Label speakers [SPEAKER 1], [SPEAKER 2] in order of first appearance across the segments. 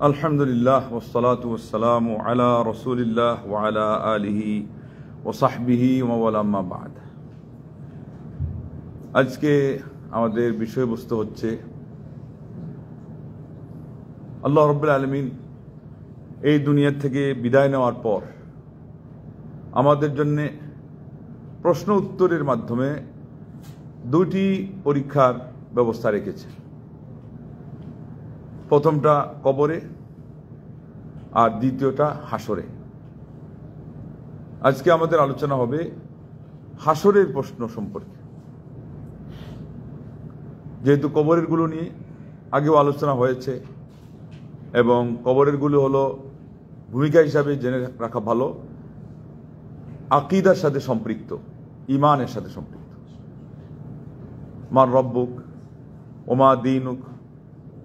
[SPEAKER 1] আলহামদুলিল্লাহ ওয়াসসালাতু ওয়াসসালামু আলা রাসূলিল্লাহ ওয়া আলা আলিহি ওয়া সাহবিহি ওয়া ওয়ালা আম্মা বা'দ। আজকে আমাদের বিষয়বস্তু হচ্ছে আল্লাহ রাব্বুল আলামিন এই দুনিয়া থেকে বিদায় নেওয়ার পর আমাদের জন্য প্রশ্ন উত্তরের মাধ্যমে দুটি পরীক্ষার ব্যবস্থা রেখেছে। প্রথমটা কবরে আর দ্বিতীয়টা হাসরে। আজকে আমাদের আলোচনা হবে হাসরের প্রশ্ন সম্পর্কে। যেহেতু কবরের গুলো নিয়ে আগেও আলোচনা হয়েছে এবং কবরের গুলো হলো ভূমিকা হিসাবে জেনে রাখা ভালো, আকীদার সাথে সম্পৃক্ত, ঈমানের সাথে সম্পৃক্ত। মান রব্বুক ওমা দীনুক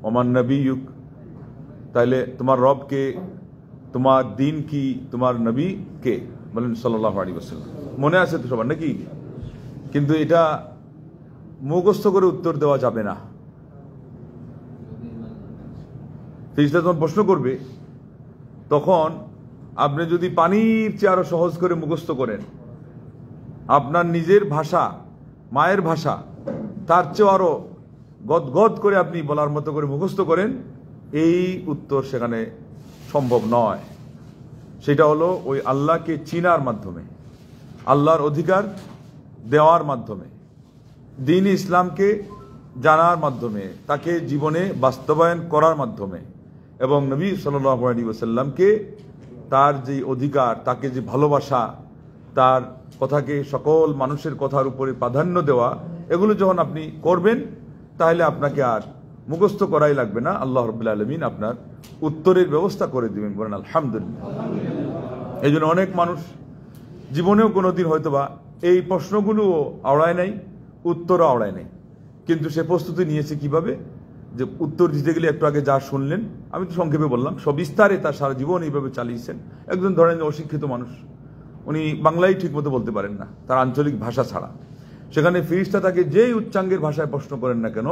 [SPEAKER 1] ওমান নবিয়ুক, তাইলে তোমার রব কে, তোমার দিন কি, তোমার নবী কে? বলেন সাল্লাল্লাহু আলাইহি ওয়াসাল্লাম। মনে আছে তো সবার নাকি? কিন্তু এটা মুখস্থ করে উত্তর দেওয়া যাবে না। ফেরেশতা যখন প্রশ্ন করবে তখন আপনি যদি পানির চেয়ে আরো সহজ করে মুখস্থ করেন, আপনার নিজের ভাষা, মায়ের ভাষা, তার চেয়ে আরো গদগদ করে আপনি বলার মতো করে মুখস্থ করেন, এই উত্তর সেখানে সম্ভব নয়। সেটা হলো ওই আল্লাহকে চিনার মাধ্যমে, আল্লাহর অধিকার দেওয়ার মাধ্যমে, দ্বীন ইসলামকে জানার মাধ্যমে, তাকে জীবনে বাস্তবায়ন করার মাধ্যমে এবং নবী সাল্লাল্লাহু আলাইহি ওয়াসাল্লামকে তার যে অধিকার, তাকে যে ভালোবাসা, তার কথাকে সকল মানুষের কথার উপরে প্রাধান্য দেওয়া, এগুলো যখন আপনি করবেন তাহলে আপনাকে আর মুখস্থ করাই লাগবে না। আল্লাহ রাব্বুল আলামিন আপনার উত্তরের ব্যবস্থা করে দিবেন। বলেন আলহামদুলিল্লাহ। এই জন্য অনেক মানুষ জীবনেও কোনোদিন হয়তোবা এই প্রশ্নগুলোও আওড়ায় নাই, উত্তরও আওড়ায় নাই, কিন্তু সে প্রস্তুতি নিয়েছে কিভাবে, যে উত্তর দিতে গেলে একটু আগে যা শুনলেন, আমি তো সংক্ষেপে বললাম, সবিস্তারে তার সারা জীবন এইভাবে চালিয়েছেন। একজন ধরেন অশিক্ষিত মানুষ, উনি বাংলাই ঠিক মতো বলতে পারেন না তার আঞ্চলিক ভাষা ছাড়া, সেখানে ফেরেশতা তাকে যেই উচ্চাঙ্গের ভাষায় প্রশ্ন করেন না কেন,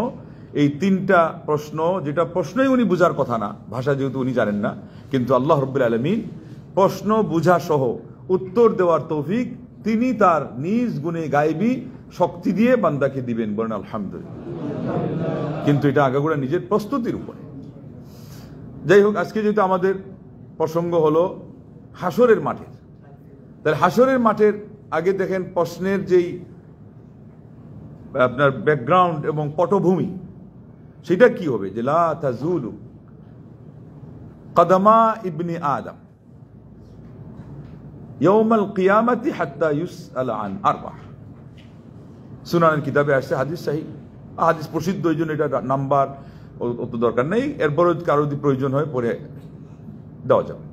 [SPEAKER 1] এই তিনটা প্রশ্ন, যেটা প্রশ্নই উনি বুঝার কথা না, ভাষা যেহেতু উনি জানেন না, কিন্তু আল্লাহ রাব্বুল আলামিন প্রশ্ন বুঝা সহ উত্তর দেওয়ার তৌফিক তিনি তার নিজ গুণে গায়েবী শক্তি দিয়ে বান্দাকে দিবেন। বলেন আলহামদুলিল্লাহ। কিন্তু এটা আগাগোড়া নিজের প্রস্তুতির উপরে। যাই হোক, আজকে যেহেতু আমাদের প্রসঙ্গ হলো হাসরের মাঠের, তাহলে হাসরের মাঠের আগে দেখেন প্রশ্নের যেই আপনার ব্যাকগ্রাউন্ড এবং পটভূমি, সেটা কি হবে, যে লা তাজুলু কদমা ইবনি আদম ইয়াউমাল কিয়ামাতি হাত্তা ইউসআল আন আরবা। সুনানের কিতাবে আসছে, হাদিস সহিহ, হাদিস প্রসিদ্ধ, এই জন্য এটা নাম্বার অত দরকার নেই, এরপরে কারো যদি প্রয়োজন হয় পরে দেওয়া যাবে।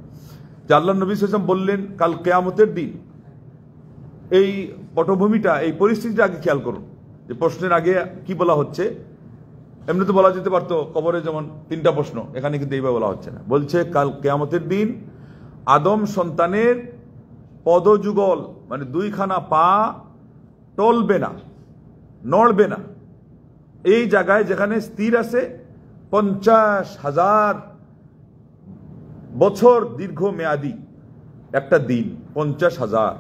[SPEAKER 1] যে আল্লাহ নবী সাল্লাল্লাহু আলাইহি ওয়াসাল্লাম বললেন কাল কিয়ামতের দিন, এই পটভূমিটা, এই পরিস্থিতিটা আগে খেয়াল করুন। যে প্রশ্নের আগে কি বলা হচ্ছে, এমনি তো বলা যেতে পারতো কবরে যেমন তিনটা প্রশ্ন, এখানে কিন্তু এইভাবে বলা হচ্ছে না। বলছে কাল কিয়ামতের দিন আদম সন্তানের পদযুগল, মানে দুইখানা পা টলবে না, নড়বে না, এই জায়গায় যেখানে স্থির আছে 50,000 বছর দীর্ঘ মেয়াদি একটা দিন, 50,000।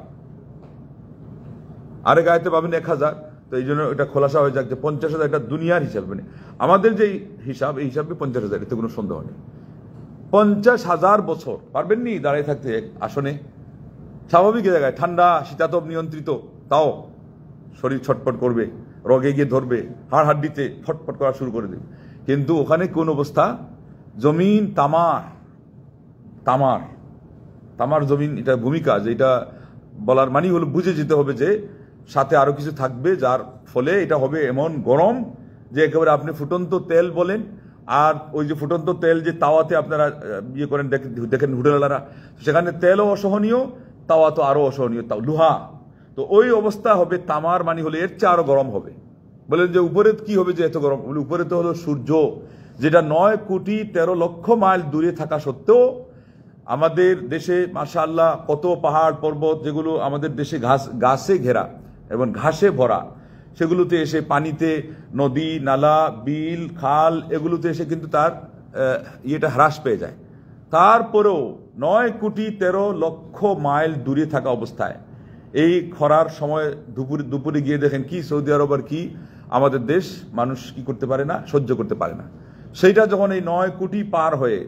[SPEAKER 1] আরেক আয়াতে পাবেন 1,000, তো এই জন্য এটা খোলাসা হয়ে যাক যে 50,000 একটা দুনিয়ার হিসাব, মানে আমাদের যে হিসাব, এই হিসাবে 50,000, এতে কোনো সন্দেহ নেই। 50,000 বছর পারবেন নি দাঁড়িয়ে থাকতে আসনে, স্বাভাবিক জায়গায়, ঠান্ডা শীতাতপ নিয়ন্ত্রিত, তাও শরীর ছটফট করবে, রগে গিয়ে ধরবে, হাড় হাড্ডিতে ফটফট করা শুরু করে দেবে। কিন্তু ওখানে কোন অবস্থা, জমিন তামার, তামার তামার জমিন, এটা ভূমিকা, যেটা বলার মানে হলো বুঝে যেতে হবে যে সাথে আরো কিছু থাকবে, যার ফলে এটা হবে এমন গরম যে একেবারে আপনি ফুটন্ত তেল বলেন, আর ওই যে ফুটন্ত তেল যে তাওয়াতে আপনারা ইয়ে করেন, দেখেন হোটেলওয়ালারা, সেখানে তেলও অসহনীয়, তাওয়া তো আরো অসহনীয়, তাও লোহা, তো ওই অবস্থা হবে। তামার মানে হলে এর চেয়ে আরো গরম হবে। বলেন যে উপরে কি হবে যে এত গরম? উপরে তো হলো সূর্য, যেটা 9,13,00,000 মাইল দূরে থাকা সত্ত্বেও আমাদের দেশে মাশাআল্লাহ কত পাহাড় পর্বত, যেগুলো আমাদের দেশে ঘাসে ঘেরা এবং ঘাসে ভরা, সেগুলোতে এসে পানিতে, নদী নালা বিল খাল, এগুলোতে এসে কিন্তু তার ইয়েটা হ্রাস পেয়ে যায়। তারপরেও 9,13,00,000 মাইল দূরে থাকা অবস্থায় এই খরার সময় দুপুরে গিয়ে দেখেন কি সৌদি আরব আর কি আমাদের দেশ, মানুষ কি করতে পারে না, সহ্য করতে পারে না। সেইটা যখন এই 9 কোটি পার হয়ে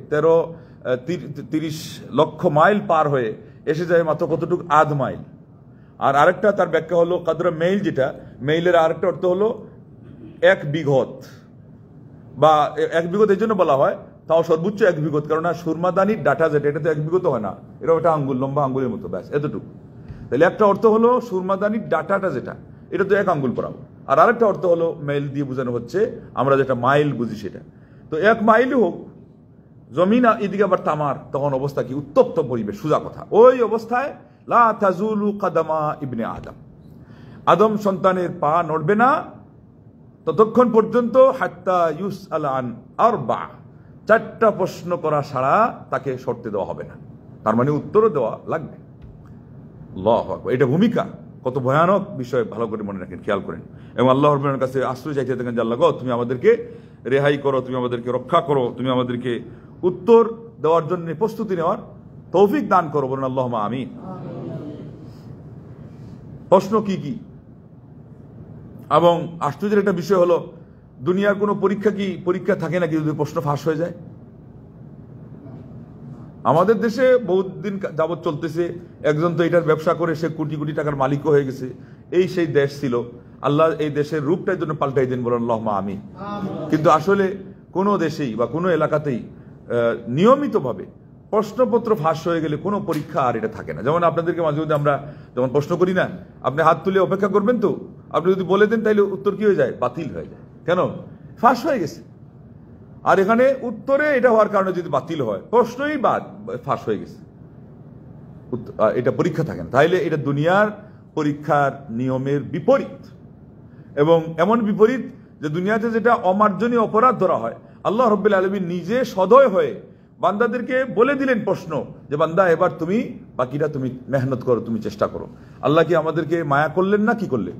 [SPEAKER 1] 30 লক্ষ মাইল পার হয়ে এসে যায় মাত্র কতটুকু, আধ মাইল। আর আরেকটা তার ব্যাখ্যা হলো কাদরা মেইল, যেটা মেইলের আরেকটা অর্থ হলো 1 বিঘত, বা 1 বিঘত এই জন্য বলা হয়, তাও সর্বোচ্চ 1 বিঘত, কারণ সুরমাদানির ডাটা যেটা, এটা তো 1 বিঘত হয় না, এটা একটা আঙ্গুল, লম্বা আঙ্গুলের মতো, ব্যাস এতটুকু। তাহলে একটা অর্থ হলো সুরমাদানির ডাটাটা যেটা, এটা তো 1 আঙ্গুল বরাবর। আর আরেকটা অর্থ হলো মেইল দিয়ে বোঝানো হচ্ছে আমরা যেটা মাইল বুঝি সেটা। তো 1 মাইলই হোক, জমিন এদিকে আবার তামার, তখন অবস্থা কি, উত্তপ্ত পরিবেশ, সোজা কথা। ওই অবস্থায় লা তাজুলু কাদামা ইবনে আদম, আদম সন্তানের পা নড়বে না ততক্ষণ পর্যন্ত হাত্তা ইউসআল আন আরবা, 4টা প্রশ্ন করা ছাড়া তাকে সরতে দেওয়া হবে না। তার মানে উত্তরও দেওয়া লাগবে। আল্লাহু আকবার, এটা ভূমিকা কত ভয়ানক বিষয়, ভালো করে মনে রাখেন, খেয়াল করেন। এবং আল্লাহ রাব্বুল কাছে আশ্রয় চাইতে থাকেন যে আল্লাহ গো, তুমি আমাদেরকে রেহাই করো, তুমি আমাদেরকে রক্ষা করো, তুমি আমাদেরকে উত্তর দেওয়ার জন্য প্রস্তুতি নেওয়ার তৌফিক দান করো। বলুন আল্লাহুম্মা আমিন। প্রশ্ন কি কি, এবং আশ্চর্যের একটা বিষয় হলো দুনিয়ার কোনো পরীক্ষা থাকে নাকি যদি প্রশ্ন ফাঁস হয়ে যায়? আমাদের দেশে বহুত দিন যাবৎ চলতেছে, একজন তো এটার ব্যবসা করে সে কোটি কোটি টাকার মালিকও হয়ে গেছে। এই সেই দেশ ছিল, আল্লাহ এই দেশের রূপটার জন্য পাল্টাই দিন, বলেন আল্লাহুম্মা আমিন। কিন্তু আসলে কোনো দেশেই বা কোনো এলাকাতেই নিয়মিতভাবে প্রশ্নপত্র ফাঁস হয়ে গেলে কোনো পরীক্ষা আর এটা থাকে না। যেমন আপনাদেরকে মাঝে মধ্যে আমরা যেমন প্রশ্ন করি না, আপনি হাত তুলে অপেক্ষা করবেন, তো আপনি যদি বলে দেন তাহলে উত্তর কি হয়ে যায়, বাতিল হয়ে যায়। কেন? ফাঁস হয়ে গেছে। আর এখানে উত্তরে এটা হওয়ার কারণে যদি বাতিল হয়, প্রশ্নই ফাঁস হয়ে গেছে, এটা পরীক্ষা থাকে না। তাইলে এটা দুনিয়ার পরীক্ষার নিয়মের বিপরীত, এবং এমন বিপরীত যে দুনিয়াতে যেটা অমার্জনীয় অপরাধ ধরা হয়, আল্লাহ রাব্বুল আলামিন নিজে সদয় হয়ে বান্দাদেরকে বলে দিলেন প্রশ্ন, যে বান্দা এবার তুমি বাকিটা তুমি মেহনত করো, তুমি চেষ্টা করো। আল্লাহ কি আমাদেরকে মায়া করলেন না? কি করলেন?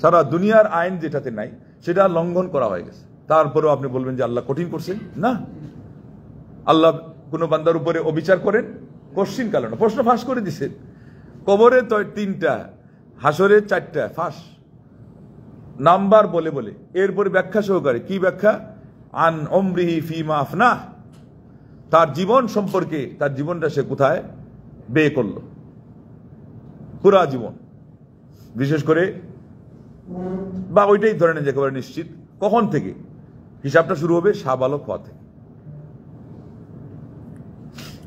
[SPEAKER 1] সারা দুনিয়ার আইন যেটাতে নাই সেটা লঙ্ঘন করা হয়ে গেছে। তারপরেও আপনি বলবেন যে আল্লাহ কঠিন করছেন? না, আল্লাহ কোনো বান্দার উপরে অবিচার করেন? কোশ্চিন কাল না, প্রশ্ন ফাঁস করে দিছেন। কবরে তো 3টা, হাসরে 4টা ফাঁস, নাম্বার বলে বলে, এরপরে ব্যাখ্যা সহকারে। কি ব্যাখ্যা? আন উমরিহি ফিমা আফনাহ, তার জীবন সম্পর্কে, তার জীবনটা সে কোথায় ব্যয় করলো, পুরা জীবন। বিশেষ করে বা ওইটাই ধরে নেন যে একেবারে নিশ্চিত, কখন থেকে হিসাবটা শুরু হবে? সাবালক হওয়া থেকে।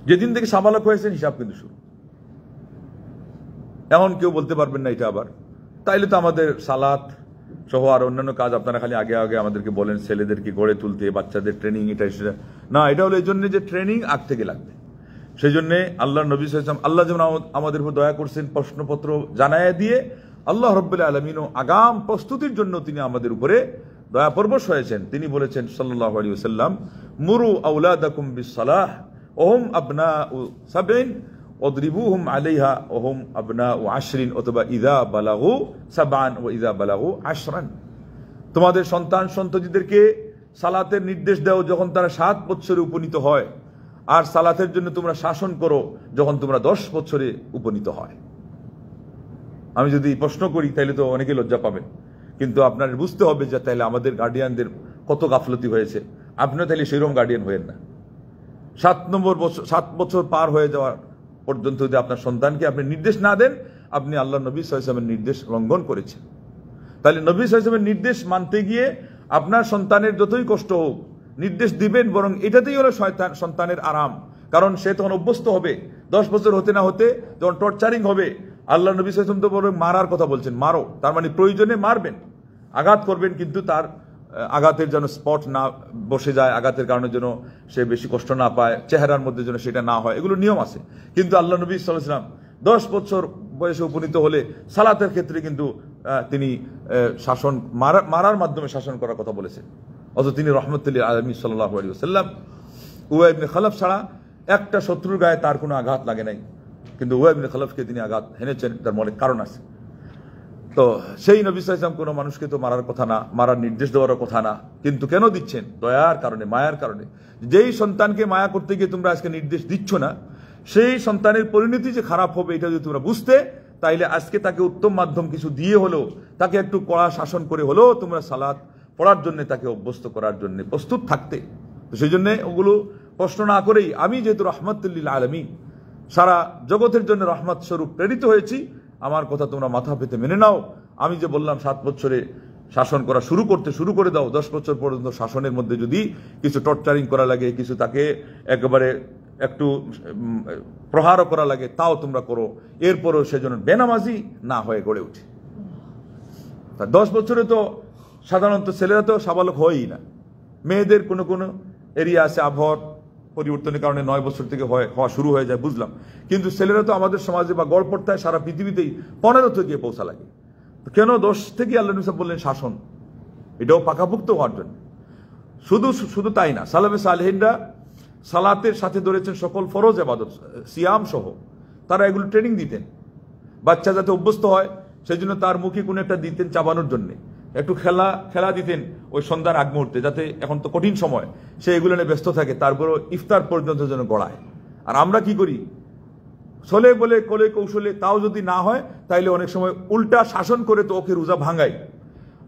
[SPEAKER 1] যেদিন থেকে সাবালক হয়েছেন হিসাব কিন্তু শুরু। এমন কেউ বলতে পারবেন না এটা আবার, তাইলে তো আমাদের সালাত সহ আর অন্যান্য কাজ আপনারা খালি আগে আগে আমাদেরকে বলেন ছেলেদেরকে গড়ে তুলতে, বাচ্চাদের ট্রেনিং, এটা সেটা না। এটা হলো এই জন্য যে ট্রেনিং আগ থেকে লাগবে। সেই জন্য আল্লাহ নবী সাল্লাল্লাহু আলাইহি ওয়াসাল্লাম, আল্লাহ যেমন আমাদের উপর দয়া করছেন প্রশ্নপত্র জানায় দিয়ে, আল্লাহ রাব্বুল আলামিনও আগাম প্রস্তুতির জন্য তিনি আমাদের উপরে দয়া পরবশ হয়েছেন। তিনি বলেছেন সাল্লাল্লাহু আলাইহি ওয়াসাল্লাম, মুরু আওলাদাকুম বিসসালাহ ওহুম আবনাউ সাবঈন ওয়াদরিবুহুম আলাইহা ওহুম আবনাউ আশরিন, অথবা ইযা বালাগু সাবআন ওয়া ইযা বালাগু আশরান। তোমাদের সন্তান সন্ততিদেরকে সালাতের নির্দেশ দাও যখন তারা 7 বছরে উপনীত হয়, আর সালাতের জন্য তোমরা শাসন করো যখন তোমরা 10 বছরে উপনীত হয়। আমি যদি প্রশ্ন করি তাহলে তো অনেকে লজ্জা পাবেন, কিন্তু আপনার বুঝতে হবে যে তাহলে আমাদের গার্ডিয়ানদের কত গাফলতি হয়েছে। আপনিও তাহলে সেরকম গার্ডিয়ান হয়েন না। 7 বছর পার হয়ে যাওয়ার পর্যন্ত যদি আপনার সন্তানকে আপনি নির্দেশ না দেন, আপনি আল্লাহ নবী সাল্লাল্লাহু আলাইহি ওয়াসাল্লামের নির্দেশ লঙ্ঘন করেছেন। তাহলে নবী সাল্লাল্লাহু আলাইহি ওয়াসাল্লামের নির্দেশ মানতে গিয়ে আপনার সন্তানের যতই কষ্ট হোক নির্দেশ দিবেন, বরং এটাতেই হলো সন্তানের আরাম। কারণ সে তখন অভ্যস্ত হবে। 10 বছর হতে না হতে যখন টর্চারিং হবে, আল্লাহ নবী সাল্লাল্লাহু আলাইহি ওয়াসাল্লাম তো বরং মারার কথা বলছেন, মারো, তার মানে প্রয়োজনে মারবেন, আঘাত করবেন, কিন্তু তার আঘাতের যেন স্পট না বসে যায়, আঘাতের কারণে যেন সে বেশি কষ্ট না পায়, চেহারার মধ্যে যেন সেটা না হয়, এগুলো নিয়ম আছে। কিন্তু আল্লাহ নবী সাল্লাল্লাহু আলাইহি ওয়াসাল্লাম 10 বছর বয়সে উপনীত হলে সালাতের ক্ষেত্রে কিন্তু তিনি শাসন, মারার মাধ্যমে শাসন করার কথা বলেছেন। অথচ তিনি রহমতুল লিল আলামিন সাল্লাল্লাহু আলাইহি ওয়াসাল্লাম, উবাই ইবনে খালাফ ছাড়া একটা শত্রুর গায়ে তার কোনো আঘাত লাগে নাই, কিন্তু উবাই ইবনে খালাফকে তিনি আঘাত হেনেছেন, তার মনে কারণ আছে। তো সেই নবী সাল্লাল্লাহু আলাইহি ওয়াসাল্লাম কোনো মানুষকে তো মারার কথা না, মারার নির্দেশ দেওয়ার কথা না, কিন্তু কেন দিচ্ছেন? দয়ার কারণে, মায়ার কারণে। যেই সন্তানকে মায়া করতে গিয়ে তোমরা আজকে নির্দেশ দিচ্ছ না, সেই সন্তানের পরিণতি যে খারাপ হবে এটা যদি তোমরা বুঝতে, তাইলে আজকে তাকে উত্তম মাধ্যম কিছু দিয়ে হলেও, তাকে একটু কড়া শাসন করে হলেও তোমরা সালাত পড়ার জন্য, তাকে অভ্যস্ত করার জন্য প্রস্তুত থাকতে। তো সেই জন্য ওগুলো প্রশ্ন না করেই, আমি যেহেতু রহমাতুল লিল আলামিন, সারা জগতের জন্য রহমত স্বরূপ প্রেরিত হয়েছি, আমার কথা তোমরা মাথা পেতে মেনে নাও। আমি যে বললাম 7 বছরে শাসন করা শুরু করে দাও, 10 বছর পর্যন্ত শাসনের মধ্যে যদি কিছু টর্চারিং করা লাগে, কিছু তাকে একেবারে একটু প্রহারও করা লাগে, তাও তোমরা করো। এরপরও সেজন্য বেনামাজি না হয়ে গড়ে উঠে। 10 বছরে তো সাধারণত ছেলেরা তো সাবালক হয়ই না। মেয়েদের কোনো কোনো এরিয়া আছে, আবহাওয়ার পরিবর্তনের কারণে 9 বছর থেকে হওয়া শুরু হয়ে যায়, বুঝলাম। কিন্তু ছেলেরা তো আমাদের সমাজে বা গড়পড়তায় সারা পৃথিবীতেই 15 থেকে পৌঁছা লাগে। তো কেন 10 থেকে আল্লাহ নবী বললেন শাসন? এটাও পাকাপুক্ত হওয়ার জন্য। শুধু তাই না, সালাফে সালেহিনরা সালাতের সাথে ধরেছেন সকল ফরজ ইবাদত, সিয়াম সহ। তারা এগুলো ট্রেনিং দিতেন, বাচ্চা যাতে অভ্যস্ত হয় সেই জন্য তার মুখে কোনো একটা দিতেন চাবানোর জন্য, একটু খেলা দিতেন ওই সন্ধ্যার আগ মুহূর্তে, যাতে এখন তো কঠিন সময়, সে এগুলো নিয়ে ব্যস্ত থাকে, তারপরও ইফতার পর্যন্ত যেন গড়ায়। আর আমরা কি করি? ছলে বলে কোলে কৌশলে, তাও যদি না হয় তাইলে অনেক সময় উল্টা শাসন করে তো ওকে রোজা ভাঙাই।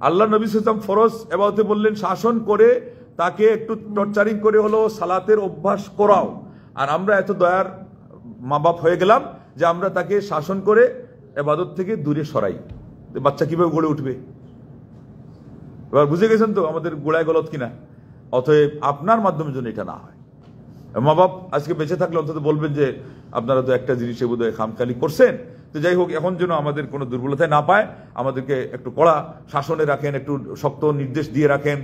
[SPEAKER 1] আল্লাহ নবী সাল্লাল্লাহু আলাইহি ওয়াসাল্লাম ফরজ ইবাদতে বললেন শাসন করে, তাকে একটু টর্চারিং করে হলো সালাতের অভ্যাস করাও। আর আমরা এত দয়ার মা বাপ হয়ে গেলাম যে আমরা তাকে শাসন করে ইবাদত থেকে দূরে সরাই। বাচ্চা কিভাবে গড়ে উঠবে? এবার বুঝে গেছেন তো আমাদের গোড়ায় গলত কিনা? অতএব আপনার মাধ্যমে যেন এটা না হয়। মা বাপ আজকে বেঁচে থাকলে অন্তত বলবেন যে আপনারা তো একটা জিনিসে বোধহয় খামখালি করছেন। তো যাই হোক, এখন যেন আমাদের কোনো দুর্বলতায় না পায়, আমাদেরকে একটু কড়া শাসনে রাখেন, একটু শক্ত নির্দেশ দিয়ে রাখেন।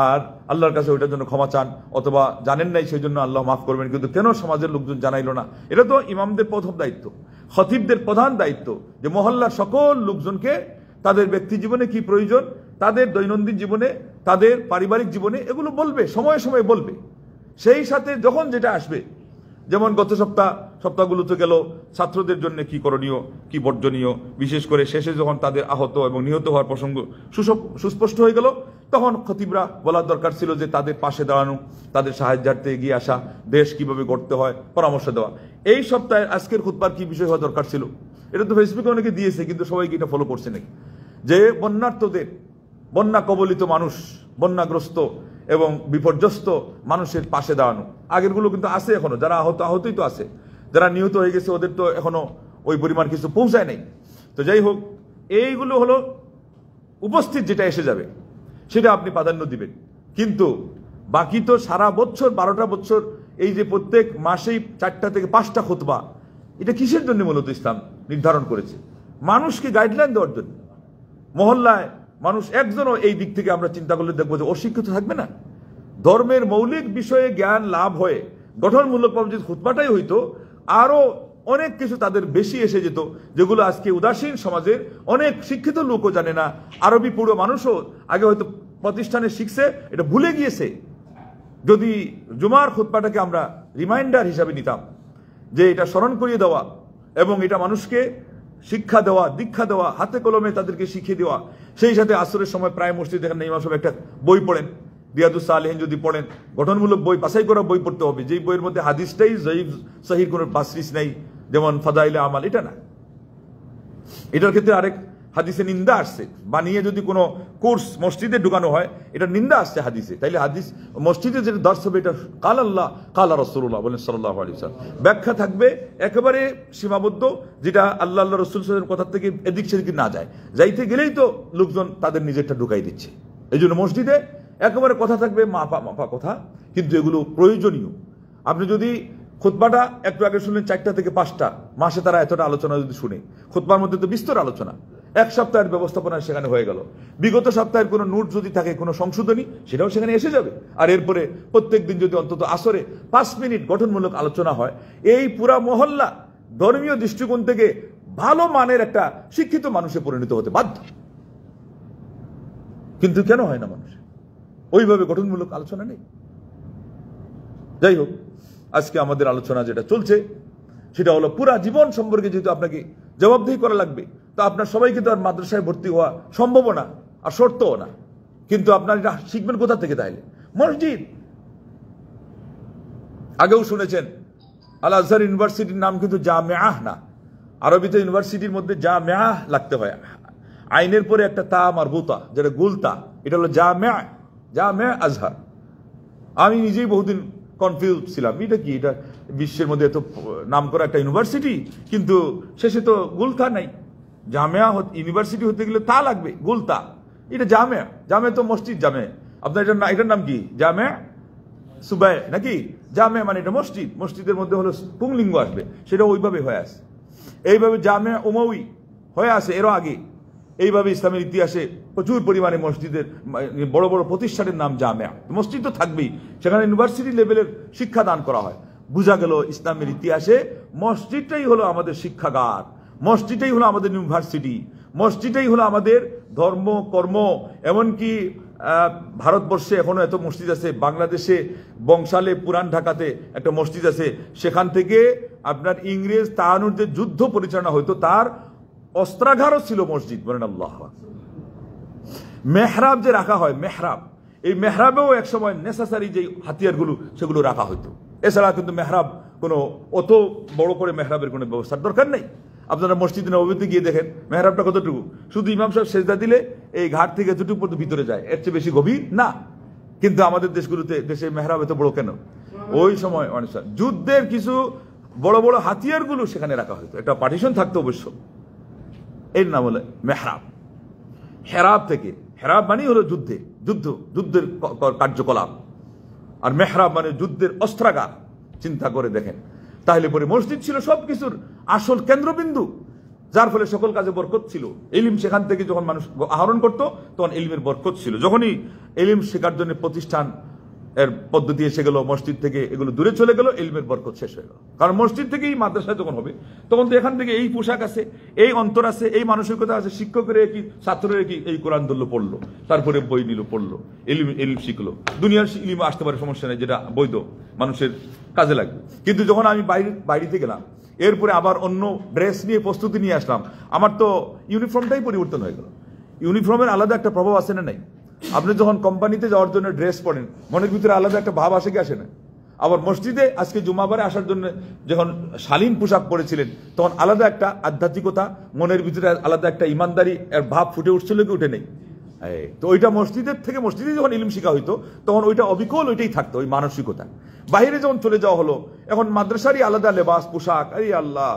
[SPEAKER 1] আর আল্লাহর কাছে ওইটার জন্য ক্ষমা চান, অথবা জানেন নাই সেই জন্য আল্লাহ মাফ করবেন। কিন্তু কেন সমাজের লোকজন জানাইলো না? এটা তো ইমামদের প্রথম দায়িত্ব, খতিবদের প্রধান দায়িত্ব, যে মহল্লার সকল লোকজনকে তাদের ব্যক্তি জীবনে কি প্রয়োজন, তাদের দৈনন্দিন জীবনে, তাদের পারিবারিক জীবনে এগুলো বলবে, সময়ে সময়ে বলবে। সেই সাথে যখন যেটা আসবে, যেমন গত সপ্তাহগুলো তো গেল ছাত্রদের জন্য কি করণীয়, কি বর্জনীয়, বিশেষ করে শেষে যখন তাদের আহত এবং নিহত হওয়ার প্রসঙ্গ সুস্পষ্ট হয়ে গেল, তখন খতিবরা বলার দরকার ছিল যে তাদের পাশে দাঁড়ানো, তাদের সাহায্যার্থে এগিয়ে আসা, দেশ কিভাবে গড়তে হয় পরামর্শ দেওয়া। এই সপ্তাহে আজকের খুতবার কি বিষয় হওয়া দরকার ছিল? এটা তো ফেসবুকে অনেকে দিয়েছে, কিন্তু সবাই কি এটা ফলো করছে নাকি? যে বন্যার্থদের, বন্যা কবলিত মানুষ, বন্যাগ্রস্ত এবং বিপর্যস্ত মানুষের পাশে দাঁড়ানো। আগেরগুলো কিন্তু আছে এখনো, যারা আহতই তো আছে, যারা নিহত হয়ে গেছে ওদের তো এখনো ওই পরিমাণ কিছু পৌঁছায় নাই। তো যাই হোক, এইগুলো হলো উপস্থিত যেটা এসে যাবে সেটা আপনি প্রাধান্য দিবেন। কিন্তু বাকি তো সারা বছর 12টা বছর এই যে প্রত্যেক মাসেই 4টা থেকে 5টা খুতবা, এটা কিসের জন্য মূলত ইসলাম নির্ধারণ করেছে? মানুষকে গাইডলাইন দেওয়ার জন্য। মহল্লায় মানুষ একজনও এই দিক থেকে আমরা চিন্তা করলে দেখবো যে অশিক্ষিত থাকবে না। ধর্মের মৌলিক বিষয়ে জ্ঞান লাভ হয়ে গঠনমূলকভাবে যদি খুতবাটাই হইতো, আরো অনেক কিছু তাদের বেশি এসে যেত, যেগুলো আজকে উদাসীন সমাজের অনেক শিক্ষিত লোকও জানে না। আরবি পুরো মানুষও আগে হয়তো প্রতিষ্ঠানে শিখছে, এটা ভুলে গিয়েছে। যদি জুমার খুতবাটাকে আমরা রিমাইন্ডার হিসাবে নিতাম, যে এটা স্মরণ করিয়ে দেওয়া এবং এটা মানুষকে শিক্ষা দেওয়া, দীক্ষা দেওয়া, হাতে কলমে তাদেরকে শিখিয়ে দেওয়া। সেই সাথে আসরের সময় প্রায় মসজিদ এখানে ইমাম সাহেব একটা বই পড়েন, রিয়াদুস সালেহিন যদি পড়েন, গঠনমূলক বই, বাছাই করা বই পড়তে হবে, যেই বইয়ের মধ্যে হাদিসটাই জয়ীফ সহিহ কোনো বাসরিস নাই, যেমন ফাদাইলে আমাল, এটা না। এটার ক্ষেত্রে আরেক হাদিসে নিন্দা আসছে, বানিয়ে যদি কোনো কোর্স মসজিদে ঢুকানো হয়, এটা নিন্দা আসছে হাদিসে। তাইলে হাদিস মসজিদে যেটা দর্শ হবে, এটা কাল আল্লাহ কাল রাসূলুল্লাহ বলেন সাল্লাল্লাহু আলাইহি ওয়াসাল্লাম, ব্যাখ্যা থাকবে একেবারে সীমাবদ্ধ, যেটা আল্লাহ রাসূল সাল্লাল্লাহু আলাইহি ওয়াসাল্লামের কথা থেকে এদিক সেদিক না যায়। যাইতে গেলেই তো লোকজন তাদের নিজেরটা ঢুকাই দিচ্ছে। এই জন্য মসজিদে একেবারে কথা থাকবে মাপা কথা, কিন্তু এগুলো প্রয়োজনীয়। আপনি যদি খুতবাটা একটু আগে শুনলেন 4টা থেকে 5টা, মাসে তারা এতটা আলোচনা যদি শুনে, খুতবার মধ্যে তো বিস্তর আলোচনা, এক সপ্তাহের ব্যবস্থাপনা সেখানে হয়ে গেল। বিগত সপ্তাহের কোনো নোট যদি থাকে, কোনো সংশোধনী, সেটাও সেখানে এসে যাবে। আর এরপরে প্রত্যেক দিন যদি অন্তত আসরে 5 মিনিট গঠনমূলক আলোচনা হয়, এই পুরা মহল্লা ধর্মীয় দৃষ্টিকোণ থেকে ভালো মানের একটা শিক্ষিত মানুষে পরিণত হতে বাধ্য। কিন্তু কেন হয় না মানুষ? ওইভাবে গঠনমূলক আলোচনা নেই। যাই হোক, আজকে আমাদের আলোচনা যেটা চলছে সেটা হলো পুরা জীবন সম্পর্কে যেহেতু আপনাকে জবাবদিহি করা লাগবে, তো আপনার সবাইকে তো আর মাদ্রাসায় ভর্তি হওয়া সম্ভব না আর শর্তও না। কিন্তু আপনার এটা শিখবেন কোথা থেকে তাইলে? মসজিদ। আগেও শুনেছেন আল আজহার ইউনিভার্সিটির নাম কিন্তু জামিআহ না, আরবিতে ইউনিভার্সিটির মধ্যে জামিআহ লাগতে হয়, আইনের পরে একটা তা মারবুতা যেটা গুলতা, এটা হলো জামিআ, জামিআ আজহার। আমি নিজেই বহুদিন কনফিউজ ছিলাম, এটা কি, এটা বিশ্বের মধ্যে এত নাম করা একটা ইউনিভার্সিটি, কিন্তু শেষে তো গুলতা নাই। জামিয়া ইউনিভার্সিটি হতে গেলে তা লাগবে, গুলতা, এটা জামিয়া। জামিয়া তো মসজিদ, জামে আপনার এটার নাম কি? জামিয়া সুবাই নাকি? জামিয়া মানে এটা মসজিদ, মসজিদের মধ্যে হলো পুংলিঙ্গ আসবে, সেটা ওইভাবে হয়ে আসে। এইভাবে জামিয়া উমাউই হয়ে আসে এরও আগে। এইভাবে ইসলামের ইতিহাসে প্রচুর পরিমাণে মসজিদের বড় বড় প্রতিষ্ঠানের নাম জামিয়া, মসজিদ তো থাকবেই, সেখানে ইউনিভার্সিটি লেভেলের শিক্ষা দান করা হয়। বোঝা গেল ইসলামের ইতিহাসে মসজিদটাই হলো আমাদের শিক্ষাগার, মসজিদটাই হলো আমাদের ইউনিভার্সিটি, মসজিদটাই হলো আমাদের ধর্ম কর্ম। এমনকি ভারতবর্ষে এখনো এত মসজিদ আছে, বাংলাদেশে বংশালে পুরান ঢাকাতে একটা মসজিদ আছে, সেখান থেকে আপনার ইংরেজ তাহানুরদের যুদ্ধ পরিচালনা হইতো, তার অস্ত্রাগারও ছিল মসজিদ। বলেন আল্লাহ। মেহরাব যে রাখা হয়, মেহরাব, এই মেহরাবেও একসময় নেসেসারি যে হাতিয়ারগুলো সেগুলো রাখা হইতো। এছাড়া কিন্তু মেহরাব কোনো অত বড় করে মেহরাবের কোনো ব্যবস্থার দরকার নেই। আপনারা মসজিদ নববীতে গিয়ে দেখেন মেহরাবটা কতটুকু, শুধু ইমাম সাহেব সেজদা দিলে এই ঘাট থেকে এতটুকু পর্যন্ত ভিতরে যায়, এর চেয়ে বেশি গভীর না। কিন্তু আমাদের দেশগুলোতে, দেশে মেহরাব এত বড় কেন? ওই সময় অনেক যুদ্ধের কিছু বড় বড় হাতিয়ারগুলো সেখানে রাখা হতো, একটা পার্টিশন থাকতো অবশ্য, এর নাম হলো মেহরাব। হেরাব থেকে, হেরাব মানে হলো যুদ্ধে, যুদ্ধের কার্যকলাপ, আর মেহরাব মানে যুদ্ধের অস্ত্রাগার। চিন্তা করে দেখেন, তাহলে পরে মসজিদ ছিল সবকিছুর আসল কেন্দ্রবিন্দু, যার ফলে সকল কাজে বরকত ছিল। ইলম সেখান থেকে যখন মানুষ আহরণ করত তখন ইলমের বরকত ছিল। যখনই ইলম শেখার জন্য প্রতিষ্ঠান এর পদ্ধতি এসে গেল, মসজিদ থেকে এগুলো দূরে চলে গেল, ইলমের বরকত শেষ হয়ে গেল। কারণ মসজিদ থেকেই মাদ্রাসা যখন হবে, তখন তো এখান থেকে এই পোশাক আছে, এই অন্তর আছে, এই মানসিকতা আছে, শিক্ষকের কি ছাত্রের কি এই কোরআন ধরলো পড়লো, তারপরে বই নিল পড়লো, ইলম শিখলো। দুনিয়ার ইলম আসতে পারে, সমস্যা নেই, যেটা বৈধ মানুষের কাজে লাগবে। কিন্তু যখন আমি বাইরেতে গেলাম, এরপরে আবার অন্য ড্রেস নিয়ে প্রস্তুতি নিয়ে আসলাম, আমার তো ইউনিফর্মটাই পরিবর্তন হয়ে গেল। ইউনিফর্মের আলাদা একটা প্রভাব আছে না নাই? আপনি যখন কোম্পানিতে যাওয়ার জন্য ড্রেস পরেন, মনের ভিতরে আলাদা একটা ভাব আসে কি আসে না? আবার মসজিদে আজকে জুমাবারে আসার জন্য যখন শালীন পোশাক পরেছিলেন, তখন আলাদা একটা আধ্যাত্মিকতা, মনের ভিতরে আলাদা একটা ইমানদারি এর ভাব ফুটে উঠছিল কি উঠে নেই? তো ওইটা মসজিদের থেকে, মসজিদে যখন ইলম শিখা হইতো তখন ওইটা অবিকল ওইটাই থাকতো, ওই মানসিকতা। বাইরে যখন চলে যাওয়া হলো, এখন মাদ্রাসারই আলাদা লেবাস পোশাক। আরে আল্লাহ,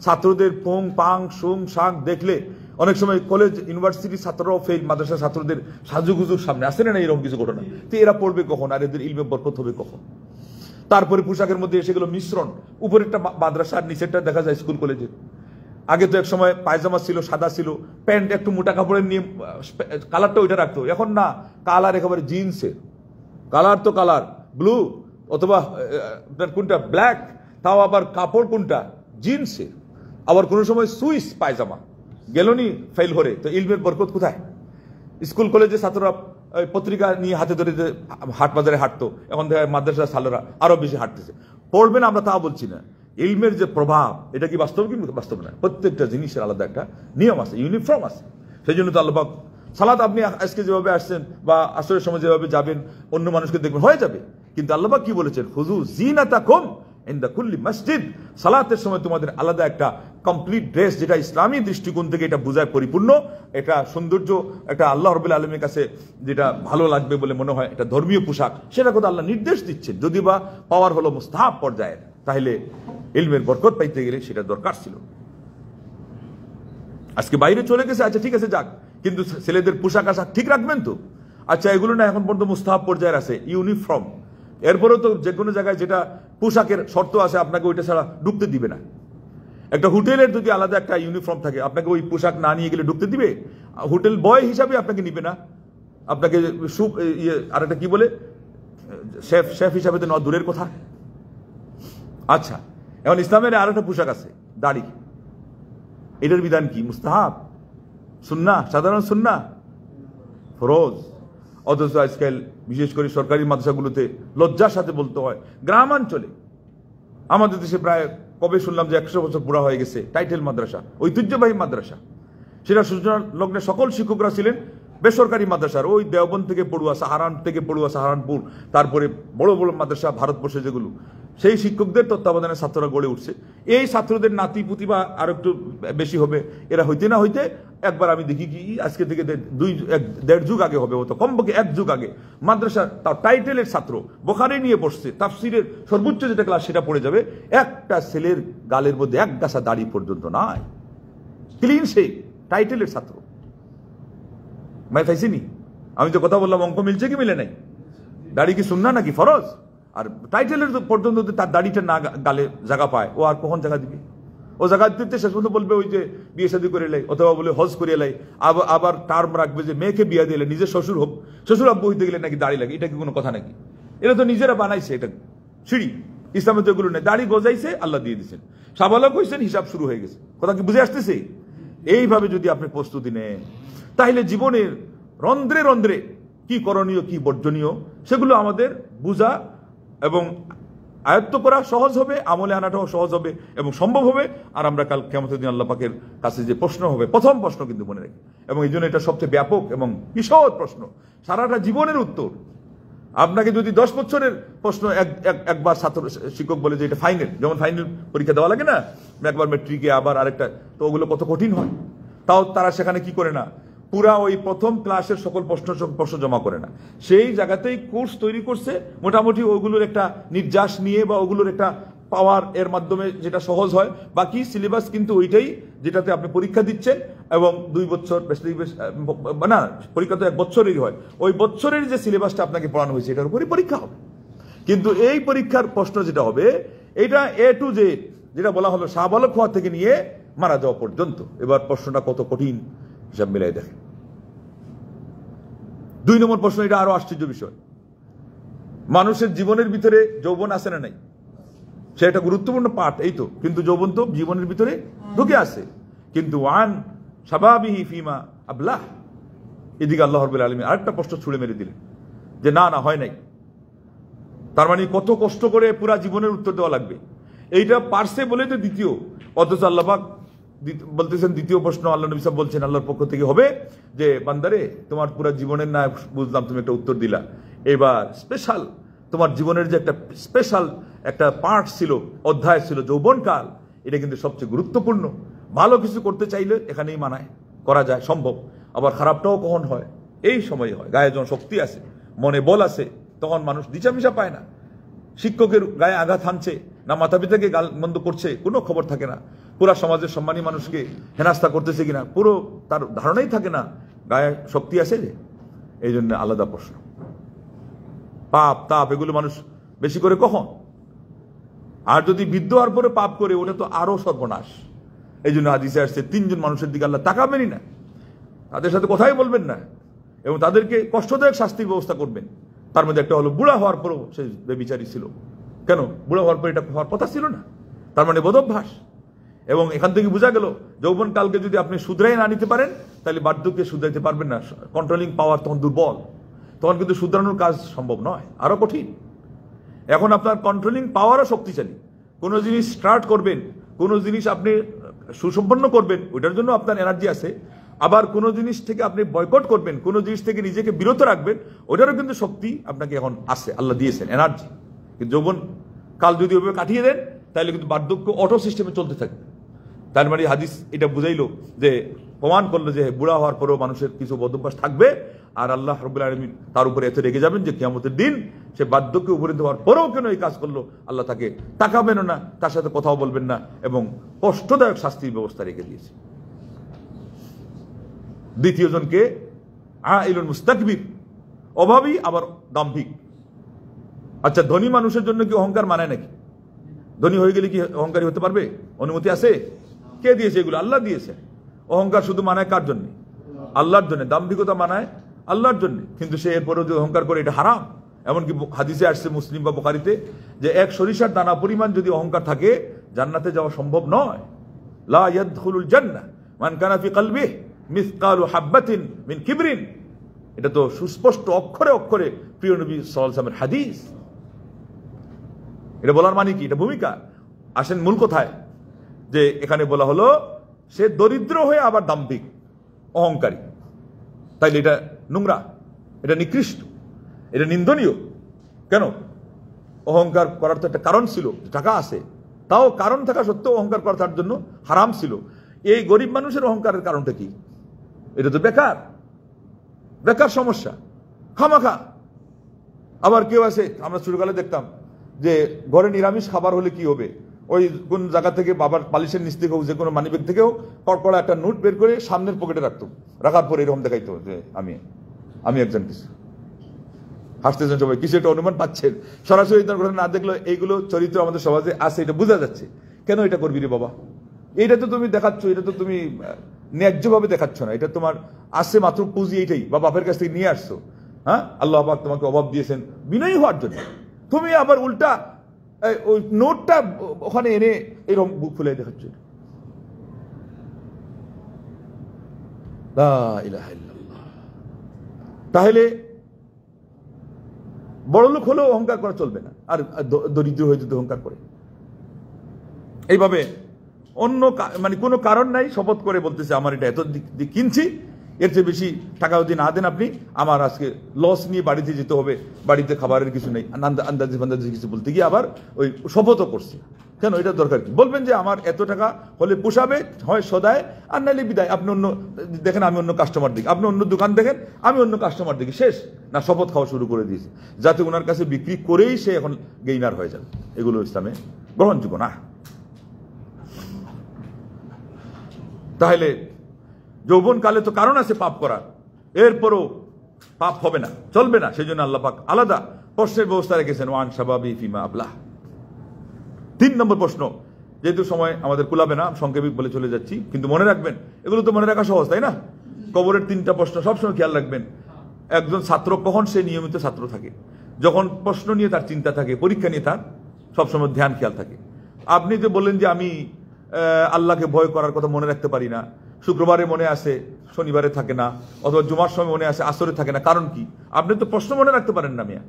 [SPEAKER 1] ছাত্রদের পোং পাং সুং শাক দেখলে অনেক সময় কলেজ ইউনিভার্সিটির ছাত্ররাও ফেল, মাদ্রাসার ছাত্রদের সাজুগুজুর সামনে আসে না এরকম কিছু ঘটনা। তো এরা পড়বে কখন, আর এদের ইলমে বরকত হবে কখন? তারপরে পোশাকের মধ্যে এসে গেল মিশ্রণ, উপরেরটা মাদ্রাসার, নিচেরটা দেখা যায় স্কুল কলেজের। আগে তো এক সময় পায়জামা ছিল, সাদা ছিল, প্যান্ট একটু মোটা কাপড়ের নিয়ে কালারটা ওইটা রাখতো। এখন না, কালার একেবারে জিন্সের কালার, তো কালার ব্লু অথবা কোনটা ব্ল্যাক, তাও আবার কাপড় কোনটা জিন্সের। আবার কোনো সময় সুইস পায়জামা গেলনি ফেল হরে। তো ইলমের বরকত কোথায়? স্কুল কলেজে ছাত্ররা পত্রিকা নিয়ে হাতে ধরে হাট বাজারে হাঁটতো, এখন দেখা যায় মাদ্রাসার ছাত্ররা আরো বেশি হাঁটতেছে। পড়বেন আমরা তা বলছি না, ইলমের যে প্রভাব, এটা কি বাস্তব কি বাস্তব না? প্রত্যেকটা জিনিসের আলাদা একটা নিয়ম আছে, ইউনিফর্ম আছে। সেই জন্য তো আল্লাহ পাক সালাত, আপনি আজকে যেভাবে আসছেন বা আসরের সময় যেভাবে যাবেন, অন্য মানুষকে দেখবেন হয়ে যাবে। কিন্তু আল্লাহ পাক কি বলেছেন? খুযু যিনাতাকুম ইনদা কুল্লি মসজিদ। সালাতের সময় তোমাদের আলাদা একটা কমপ্লিট ড্রেস, যেটা ইসলামী দৃষ্টিকোণ থেকে এটা বোঝায় পরিপূর্ণ, এটা সৌন্দর্য, একটা আল্লাহ রাব্বুল আলামিনের কাছে যেটা ভালো লাগবে বলে মনে হয়, এটা ধর্মীয় পোশাক, সেটা কথা আল্লাহ নির্দেশ দিচ্ছেন। যদি বা পাওয়ার হলো মুস্তাহাব পর্যায়ের, তাহলে ইলমের বরকত পাইতে গেলে সেটা দরকার ছিল। আজকে বাইরে চলে গেছে, আচ্ছা ঠিক আছে যাক, কিন্তু ছেলেদের পোশাক আশাক ঠিক রাখবেন তো? আচ্ছা এগুলো না এখন পর্যন্ত মুস্তাহাব পর্যায়ের আছে, ইউনিফর্ম। এরপরেও তো যে কোনো জায়গায় যেটা পোশাকের শর্ত আছে, আপনাকে ওইটা ছাড়া ঢুকতে দিবে না। একটা হোটেলের যদি আলাদা একটা ইউনিফর্ম থাকে, আপনাকে ওই পোশাক না নিয়ে গেলে ঢুকতে দিবে? হোটেল বয় হিসাবে আপনাকে নিবে না, আপনাকে আর একটা কি বলে শেফ হিসাবে তো নয়, দূরের কথা। আচ্ছা, এখন ইসলামের আর একটা পোশাক আছে, দাড়ি। এটার বিধান কি? মুস্তাহাব, সুন্নাহ, সাধারণ সুন্নাহ, ফরজ। অথচ আজকাল বিশেষ করে সরকারি মাদ্রাসাগুলোতে লজ্জার সাথে বলতে হয়, গ্রামাঞ্চলে আমাদের দেশে প্রায় কবে শুনলাম যে 100 বছর পুরা হয়ে গেছে টাইটেল মাদ্রাসা, ঐতিহ্যবাহী মাদ্রাসা, সেটা সূচনা লগ্নে সকল শিক্ষকরা ছিলেন বেসরকারি মাদ্রাসার, ওই দেওবন্দ থেকে পড়ুয়া, সাহারান থেকে পড়ুয়া, সাহারানপুর, তারপরে বড় বড় মাদ্রাসা ভারতবর্ষে যেগুলো, সেই শিক্ষকদের তত্ত্বাবধানে ছাত্ররা গড়ে উঠছে। এই ছাত্রদের নাতি পুতি বা আরো একটু বেশি হবে, এরা হইতে না হইতে একবার আমি দেখি কি আজকে থেকে দেড় যুগ আগে হবে, হতো কমপক্ষে এক যুগ আগে মাদ্রাসা তার টাইটেলের ছাত্র বোখারি নিয়ে পড়ছে, তাফসিরের সর্বোচ্চ যেটা ক্লাস সেটা পড়ে যাবে, একটা ছেলের গালের মধ্যে এক গাছা দাড়ি পর্যন্ত নাই, ক্লিন সেই টাইটেলের ছাত্র। ভাই পাইছিনি? আমি তো কথা বললাম, অঙ্ক মিলছে কি মিলে নাই? দাড়ি কি সুন্নাহ নাকি ফরজ? আর টাইটেলের পর্যন্ত তার দাড়িটা না গালে জায়গা পায়, ও আর কখন জায়গা দিবে? ও জায়গা দিতে শেষ পর্যন্ত বলবে ওই যে বিয়ে শাদী করে এলাই, অথবা বলে হজ করে এলাই, আবার টার্ম রাখবে যে মেয়েকে বিয়ে দিলে নিজের শ্বশুর হোক, শ্বশুর আব্বু হইতে গেলে নাকি দাড়ি লাগে। এটা কি কোনো কথা নাকি? এটা তো নিজেরা বানাইছে, এটা সিঁড়ি। ইসলামে তো এগুলো নেই, দাড়ি গজাইছে, আল্লাহ দিয়ে দিচ্ছেন, সাবালক হয়েছেন, হিসাব শুরু হয়ে গেছে। কথা কি বুঝে আসতেছে? এইভাবে যদি আপনি প্রস্তুতি নেন, তাহলে জীবনের রন্ধ্রে রন্ধ্রে কি করণীয় কি বর্জনীয় সেগুলো আমাদের বুঝা এবং আয়ত্ত করা সহজ হবে, আমলে আনাটাও সহজ হবে এবং সম্ভব হবে। আর আমরা কাল কিয়ামতের দিন আল্লাহ পাকের কাছে যে প্রশ্ন হবে, প্রথম প্রশ্ন কিন্তু মনে রাখি, এবং এই জন্য এটা সবচেয়ে ব্যাপক এবং বিশদ প্রশ্ন, সারাটা জীবনের উত্তর। আপনাকে যদি 10 বছরের প্রশ্ন একবার ছাত্র শিক্ষক বলে যে এটা ফাইনাল, যেমন ফাইনাল পরীক্ষা দেওয়া লাগে না, একবার ম্যাট্রিকে আবার আরেকটা, তো ওগুলো কত কঠিন হয়, তাও তারা সেখানে কি করে না, পুরা ওই প্রথম ক্লাসের সকল প্রশ্ন জমা করে না, সেই জায়গাতেই কোর্স তৈরি করছে মোটামুটি ওগুলোর একটা নির্যাস নিয়ে বা ওগুলোর একটা পাওয়ার এর মাধ্যমে যেটা সহজ হয়। বাকি সিলেবাস কিন্তু ওইটাই যেটাতে আপনি পরীক্ষা দিচ্ছেন, এবং 2 বছর না, পরীক্ষা তো 1 বছরেরই হয়, ওই বছরের যে সিলেবাসটা আপনাকে পড়ানো হয়েছে এটার উপরই পরীক্ষা হবে। কিন্তু এই পরীক্ষার প্রশ্ন যেটা হবে, এটা A to Z, যেটা বলা হলো সাবালক হওয়া থেকে নিয়ে মারা যাওয়া পর্যন্ত। এবার প্রশ্নটা কত কঠিন হিসাব মিলাই দেখেন। 2 নম্বর প্রশ্ন, এটা আরো আশ্চর্য বিষয়, মানুষের জীবনের ভিতরে যৌবন আছে না নাই? সে একটা গুরুত্বপূর্ণ পার্ট, এই তো, কিন্তু যৌবন তো জীবনের ভিতরে ঢুকে আছে, কিন্তু ওয়ান শাবাবিহি ফিমা আবলাহ, এদিকে আল্লাহ রাব্বুল আলামিন আরেকটা প্রশ্ন ছুড়ে মেরে দিলেন যে না না হয় নাই। তার মানে কত কষ্ট করে পুরা জীবনের উত্তর দেওয়া লাগবে, এইটা পারছে বলে তো দ্বিতীয়, অথচ আল্লাহ পাক বলতেছেন দ্বিতীয় প্রশ্ন আল্লাহ নবী সাহেব বলছেন আল্লাহর পক্ষ থেকে হবে যে বান্দারে তোমার পুরো জীবনের না বুঝলাম তুমি একটা উত্তর দিলা, এবার স্পেশাল তোমার জীবনের যে একটা স্পেশাল একটা পার্ট ছিল, অধ্যায় ছিল যৌবনকাল, এটা কিন্তু সবচেয়ে গুরুত্বপূর্ণ। ভালো কিছু করতে চাইলে এখানেই মানায় করা যায়, সম্ভব। আবার খারাপটাও কখন হয়, এই সময় হয়। গায়ে যখন শক্তি আছে, মনে বল আছে, তখন মানুষ দিশামিশা পায় না। শিক্ষকের গায়ে আঘাত হানছে না মাতা পিতাকে গাল মন্দ করছে, কোনো খবর থাকে না। পুরা সমাজের সম্মানী মানুষকে হেনাস্তা করতেছে কিনা পুরো তার ধারণাই থাকে না। গায়ে শক্তি আছে যে, এই জন্য আলাদা প্রশ্ন। পাপ তাপ এগুলো মানুষ বেশি করে কখন, আর যদি বৃদ্ধ হওয়ার পরে পাপ করে ওটা তো আরো সর্বনাশ। এই জন্য হাদিসে আসছে 3 জন মানুষের দিকে আল্লাহ তাকাবেনই না, তাদের সাথে কথাই বলবেন না, এবং তাদেরকে কষ্টদায়ক শাস্তির ব্যবস্থা করবেন। তার মধ্যে একটা হলো বুড়া হওয়ার পরও সে বেবিচারী ছিল। কেন? বুড়া হওয়ার পর এটা হওয়ার কথা ছিল না, তার মানে বদভ্যাস। এবং এখান থেকে বোঝা গেল যৌবন কালকে যদি আপনি শুধরাই না নিতে পারেন, তাহলে বার্ধক্যকে শুধরাইতে পারবেন না। কন্ট্রোলিং পাওয়ার তখন দুর্বল, তখন কিন্তু শুধরানোর কাজ সম্ভব নয়, আরো কঠিন। এখন আপনার কন্ট্রোলিং পাওয়ারও শক্তিশালী। কোনো জিনিস স্টার্ট করবেন, কোনো জিনিস আপনি সুসম্পন্ন করবেন, ওইটার জন্য আপনার এনার্জি আছে। আবার কোনো জিনিস থেকে আপনি বয়কট করবেন, কোনো জিনিস থেকে নিজেকে বিরত রাখবেন, ওইটারও কিন্তু শক্তি আপনাকে এখন আছে, আল্লাহ দিয়েছেন এনার্জি। কিন্তু যৌবন কাল যদি ওইভাবে কাটিয়ে দেন, তাহলে কিন্তু বার্ধক্য অটো সিস্টেমে চলতে থাকবে। তার মানে হাদিস এটা বুঝাইলো যে, প্রমাণ করলো যে বুড়া হওয়ার পরেও মানুষের কিছু বদভ্যাস থাকবে, আর আল্লাহ রাব্বুল আলামিন তার উপরে এত রেগে যাবেন যে কিয়ামতের দিন সে বার্ধক্যে উপনীত হওয়ার পরেও কেন এই কাজ করলো, আল্লাহ তাকে তাকাবেন না, তার সাথে কথাও বলবেন না, এবং কষ্টদায়ক শাস্তির ব্যবস্থা রেখে দিয়েছে। দ্বিতীয় জনকে আইলুল মুস্তাকবির, অভাবী আবার দাম্ভিক। আচ্ছা, ধনী মানুষের জন্য কি অহংকার মানায় নাকি? ধনী হয়ে গেলে কি অহংকারী হতে পারবে? অনুমতি আছে? কে দিয়েছে এগুলো? আল্লাহ দিয়েছে। অহংকার শুধু মানায় কার জন্য? আল্লাহর জন্য। দাম্ভিকতা মানায় আল্লাহর জন্য, কিন্তু সে এরপরেও যদি অহংকার করে এটা হারাম। এমনকি হাদিসে আসছে মুসলিম বা বুখারীতে যে এক সরিষার দানা পরিমাণ যদি অহংকার থাকে, জান্নাতে যাওয়া সম্ভব নয়। লা ইয়াদখুলুল জান্নাহ মান কানা ফি কলবিহি মিসকালু হাববাতিন মিন কিবরিন। এটা তো সুস্পষ্ট অক্ষরে অক্ষরে প্রিয় নবী সাল্লাল্লাহু আলাইহি ওয়াসাল্লামের হাদিস। এটা বলার মানে কি? এটা ভূমিকা। আসেন মূল কথায়, যে এখানে বলা হলো সে দরিদ্র হয়ে আবার দাম্ভিক। অহংকারী, তাইলে এটা নোংরা, এটা নিকৃষ্ট, এটা নিন্দনীয়। কেন? অহংকার করার তো একটা কারণ ছিল, টাকা আছে, তাও কারণ থাকা সত্ত্বেও অহংকার করা তার জন্য হারাম ছিল। এই গরিব মানুষের অহংকারের কারণটা কি? এটা তো বেকার, বেকার সমস্যা, খামাখা। আবার কেউ আছে, আমরা ছোটকালে দেখতাম যে ঘরে নিরামিষ খাবার হলে কি হবে, ওই কোন জায়গা থেকে বাবার পালিশের নিচ থেকে যে কোনো মানিব্যাগ থেকেও কড়কড়া একটা নোট বের করে সামনের পকেটে রাখতো, রাখার পরে এরকম দেখাইতো যে আমি একজন কিছু। হাসতেছেন সবাই, কিছু একটা অনুমান পাচ্ছেন, সরাসরি তার ঘটনা না দেখলেও এইগুলো চরিত্র আমাদের সমাজে আছে, এটা বোঝা যাচ্ছে। কেন এটা করবি রে বাবা? এইটা তো তুমি দেখাচ্ছ, এটা তো তুমি ন্যায্যভাবে দেখাচ্ছ না, এটা তোমার আছে মাত্র পুঁজি, এইটাই বা বাপের কাছ থেকে নিয়ে আসছো। হ্যাঁ, আল্লাহ পাক তোমাকে অভাব দিয়েছেন বিনয়ী হওয়ার জন্য, তুমি আবার উল্টা ওই নোটটা ওখানে এনে এরকম বুক ফুলে দেখাচ্ছ। তাহলে বড় লোক হলেও অহংকার করা চলবে না, আর দরিদ্র হয়ে যদি অহংকার করে এইভাবে অন্য মানে কোনো কারণ নাই, শপথ করে বলতেছে আমার এটা এত কিনছি, এর চেয়ে বেশি টাকা যদি না দেন আপনি, আমার আজকে লস নিয়ে বাড়িতে যেতে হবে, বাড়িতে খাবারের কিছু নেই, আন্দাজি ফান্দাজি কিছু বলতে গিয়ে আবার ওই শপথও করছে। কেন? এটা দরকার কি? বলবেন যে আমার এত টাকা হলে পোষাবে, হয় সদায় আর নাইলে বিদায়। আপনি অন্য দেখেন, আমি অন্য কাস্টমার দেখি, আপনি অন্য দোকান দেখেন, আমি অন্য কাস্টমার দেখি, শেষ না? শপথ খাওয়া শুরু করে দিয়েছে, যাতে ওনার কাছে বিক্রি করেই সে এখন গেইনার হয়ে যাবে। এগুলো ইসলামে গ্রহণযোগ্য না। তাহলে যৌবনকালে তো কারণ আছে পাপ করার, এরপরও পাপ হবে না, চলবে না, সেই জন্য আল্লাহ পাক আলাদা প্রশ্নের ব্যবস্থা রেখেছেন, ওয়ান শাবাবি ফিমা আবলাহ। 3 নম্বর প্রশ্ন, যেহেতু সময় আমাদের কুলাবে না, সংক্ষেপে বলে চলে যাচ্ছি, কিন্তু মনে রাখবেন, এগুলো তো মনে রাখা সহজ, তাই না? কবরের 3টা প্রশ্ন সবসময় খেয়াল রাখবেন। একজন ছাত্র কখন সে নিয়মিত ছাত্র থাকে? যখন প্রশ্ন নিয়ে তার চিন্তা থাকে, পরীক্ষা নিয়ে তার সবসময় ধ্যান খেয়াল থাকে। আপনি যে বললেন যে আমি আল্লাহকে ভয় করার কথা মনে রাখতে পারি না, শুক্রবারে মনে আসে, শনিবারে থাকে না, অথবা জুমার সময় মনে আসে, আসরে থাকে না, কারণ কি? আপনি তো প্রশ্ন মনে রাখতে পারেন না মিয়া।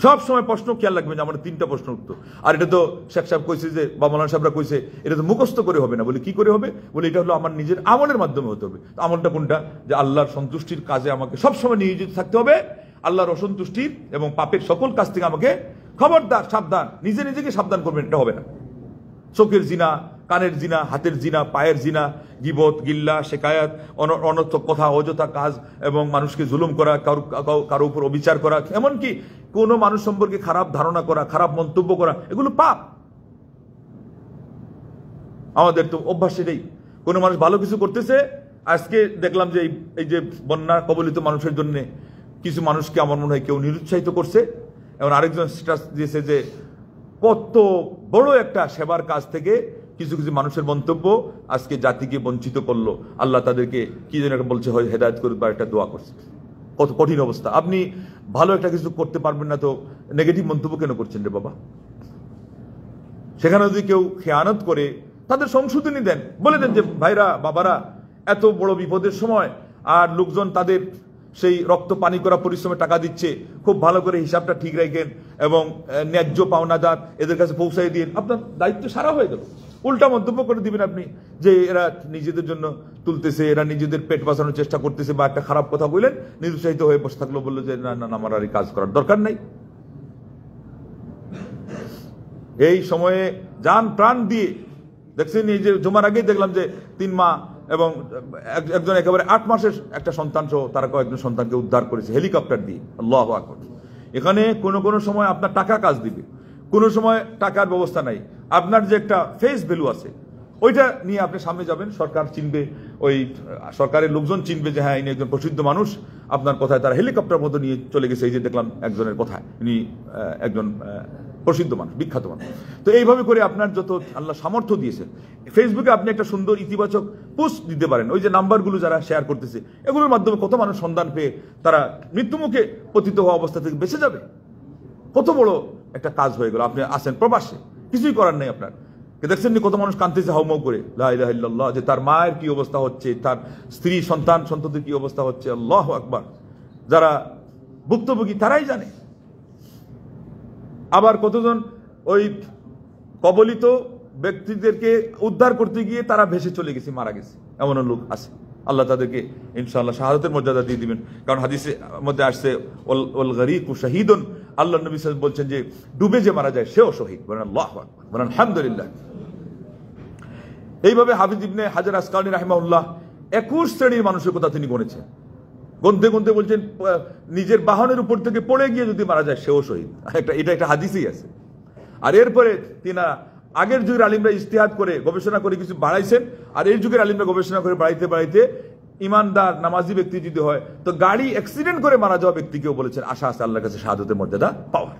[SPEAKER 1] সব সময় প্রশ্ন খেয়াল রাখবেন যে আমার 3টা প্রশ্ন উঠতো। আর এটা তো শেখ সাহেব কইছে যে, বা মৌলানা সাহেবরা কইছে, এটা তো মুখস্থ করে হবে না। বলে কি করে হবে? বলে এটা হলো আমার নিজের আমলের মাধ্যমে হতে হবে। আমলটা কোনটা? যে আল্লাহর সন্তুষ্টির কাজে আমাকে সবসময় নিয়োজিত থাকতে হবে, আল্লাহর অসন্তুষ্টির এবং পাপের সকল কাজ থেকে আমাকে খবরদার, সাবধান, নিজে নিজেকে সাবধান করবেন। এটা হবে না। চোখের জিনা, কানের জিনা, হাতের জিনা, পায়ের জিনা, গিবত, গিল্লা, শেকায়াত, অনর্থক কথা, অযথা কাজ এবং মানুষকে জুলুম করা, কারো উপর অবিচার করা, এমনকি কোনো মানুষ সম্পর্কে খারাপ ধারণা করা, খারাপ মন্তব্য করা, এগুলো পাপ। আমাদের তো অভ্যাস সেটাই। কোনো মানুষ ভালো কিছু করতেছে, আজকে দেখলাম যে এই যে বন্যা কবলিত মানুষের জন্য কিছু মানুষকে আমার মনে হয় কেউ নিরুৎসাহিত করছে, এবং আরেকজন স্ট্যাটাস দিয়েছে যে কত বড় একটা সেবার কাজ থেকে কিছু কিছু মানুষের মন্তব্য আজকে জাতিকে বঞ্চিত করলো। আল্লাহ তাদেরকে কি যেন একটা বলছে, হয় হেদায়েত করবে, বা একটা দোয়া করছে। কত কঠিন অবস্থা। আপনি ভালো একটা কিছু করতে পারবেন না তো নেগেটিভ মন্তব্য কেন করছেন রে বাবা? সেখানে যদি কেউ খেয়ানত করে তাদের সংশোধনী দেন, বলে দেন যে ভাইরা, বাবারা, এত বড় বিপদের সময় আর লোকজন তাদের সেই রক্ত পানি করা পরিশ্রমে টাকা দিচ্ছে, খুব ভালো করে হিসাবটা ঠিক রাখেন এবং ন্যায্য পাওনাদার এদের কাছে পৌঁছাই দিন, আপনার দায়িত্ব সারা হয়ে গেল। উল্টা মন্তব্য করে দিবেন আপনি যে এরা নিজেদের জন্য তুলতেছে, এরা নিজেদের পেট বাঁচানোর চেষ্টা করতেছে, বা একটা খারাপ কথা বললেন, নিরুৎসাহিত হয়ে বসে থাকলো, বললো যে না না, আমার আর এই কাজ করার দরকার নাই। এই সময়ে যান প্রাণ দিয়ে দেখছেন, এই যে জুমার আগেই দেখলাম যে 3 মা এবং একজন একেবারে 8 মাসের একটা সন্তান সহ তারা কয়েকজন সন্তানকে উদ্ধার করেছে হেলিকপ্টার দিয়ে। আল্লাহু আকবার। এখানে কোনো সময় আপনার টাকা কাজ দিবে, কোনো সময় টাকার ব্যবস্থা নাই, আপনার যে একটা ফেস ভ্যালু আছে ওইটা নিয়ে আপনি সামনে যাবেন, সরকার চিনবে, ওই সরকারের লোকজন চিনবে যে হ্যাঁ ইনি একজন প্রসিদ্ধ মানুষ, আপনার কথায় তারা হেলিকপ্টার মতো নিয়ে চলে গেছে। এই যে দেখলাম একজনের কথায়, ইনি একজন প্রসিদ্ধ মানুষ, বিখ্যাত মানুষ। তো এইভাবে করে আপনার যত আল্লাহ সামর্থ্য দিয়েছেন, ফেসবুকে আপনি একটা সুন্দর ইতিবাচক পোস্ট দিতে পারেন। ওই যে নাম্বারগুলো যারা শেয়ার করতেছে, এগুলোর মাধ্যমে কত মানুষ সন্ধান পেয়ে তারা মৃত্যুমুখে পতিত হওয়া অবস্থা থেকে বেঁচে যাবে। কত বড় একটা কাজ হয়ে গেল। আপনি আসেন প্রবাসে, কিছুই করার নেই আপনার, দেখছেন কত মানুষ কাঁদতেছে হাউমাউ করে, লা ইলাহা ইল্লাল্লাহ, যে তার মায়ের কি অবস্থা হচ্ছে, তার স্ত্রী সন্তানদের কি অবস্থা হচ্ছে। আল্লাহু আকবার। যারা ভুক্তভোগী তারাই জানে। আবার কতজন ওই কবলিত ব্যক্তিদেরকে উদ্ধার করতে গিয়ে তারা ভেসে চলে গেছে, মারা গেছে, এমন লোক আছে। আল্লাহ তাদেরকে ইনশাআল্লাহ শাহাদাতের মর্যাদা দিয়ে দিবেন। কারণ হাদিসের মধ্যে আসছে ওয়াল গরীকু শাহীদুন, আল্লাহ নবী সাল্লাল্লাহু আলাইহি ওয়াসাল্লাম বলছেন যে ডুবে যে মারা যায় সেও শহীদ। বলেন আল্লাহু আকবার, বলেন আলহামদুলিল্লাহ। এইভাবে হাফিজ ইবনে হাজার আসকালানী রাহিমাহুল্লাহ 21 শ্রেণীর মানুষের কথা তিনি গণেছেন। গনতে গনতে বলছেন নিজের বাহনের উপর থেকে পড়ে গিয়ে যদি মারা যায় সেও শহীদ। এটা একটা হাদিসই আছে। আর এরপরে তিনি আগের যুগের আলিমরা ইজতিহাদ করে গবেষণা করে কিছু বাড়াইছেন, আর এই যুগের আলিমরা গবেষণা করে বাড়াইতে বাড়াইতে ইমানদার নামাজি ব্যক্তি যদি হয় তো গাড়ি অ্যাক্সিডেন্ট করে মারা যাওয়া ব্যক্তিকেও বলেছেন আশা আছে আল্লাহর কাছে শাহাদাতের মর্যাদা পাওয়ার।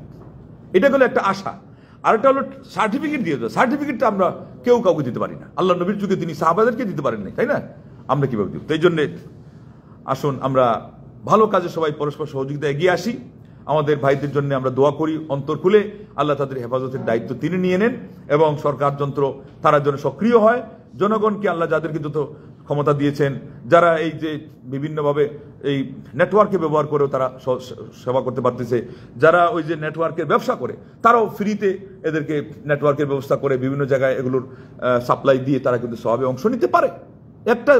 [SPEAKER 1] এটা হলো একটা আশা। আর একটা হলো সার্টিফিকেট দিয়ে দেওয়া। সার্টিফিকেটটা আমরা কেউ কাউকে দিতে পারি না। আল্লাহ নবীর যুগে তিনি সাহাবাদেরকে দিতে পারেন নাই, তাই না? আমরা কিভাবে দিব? এই জন্যে আসুন আমরা ভালো কাজে সবাই পরস্পর সহযোগিতা এগিয়ে আসি। আমাদের ভাইদের জন্য আমরা দোয়া করি অন্তর খুলে, আল্লাহ তাদের হেফাজতের দায়িত্ব তিনি নিয়ে নেন এবং সরকার যন্ত্র তারা যেন সক্রিয় হয়। জনগণকে আল্লাহ যাদেরকে যত ক্ষমতা দিয়েছেন, যারা এই যে বিভিন্নভাবে এই নেটওয়ার্কে ব্যবহার করেও তারা সেবা করতে পারতেছে, যারা ওই যে নেটওয়ার্কের ব্যবসা করে তারাও ফ্রিতে এদেরকে নেটওয়ার্কের ব্যবস্থা করে বিভিন্ন জায়গায় এগুলোর সাপ্লাই দিয়ে তারা কিন্তু সবে অংশ নিতে পারে। একটা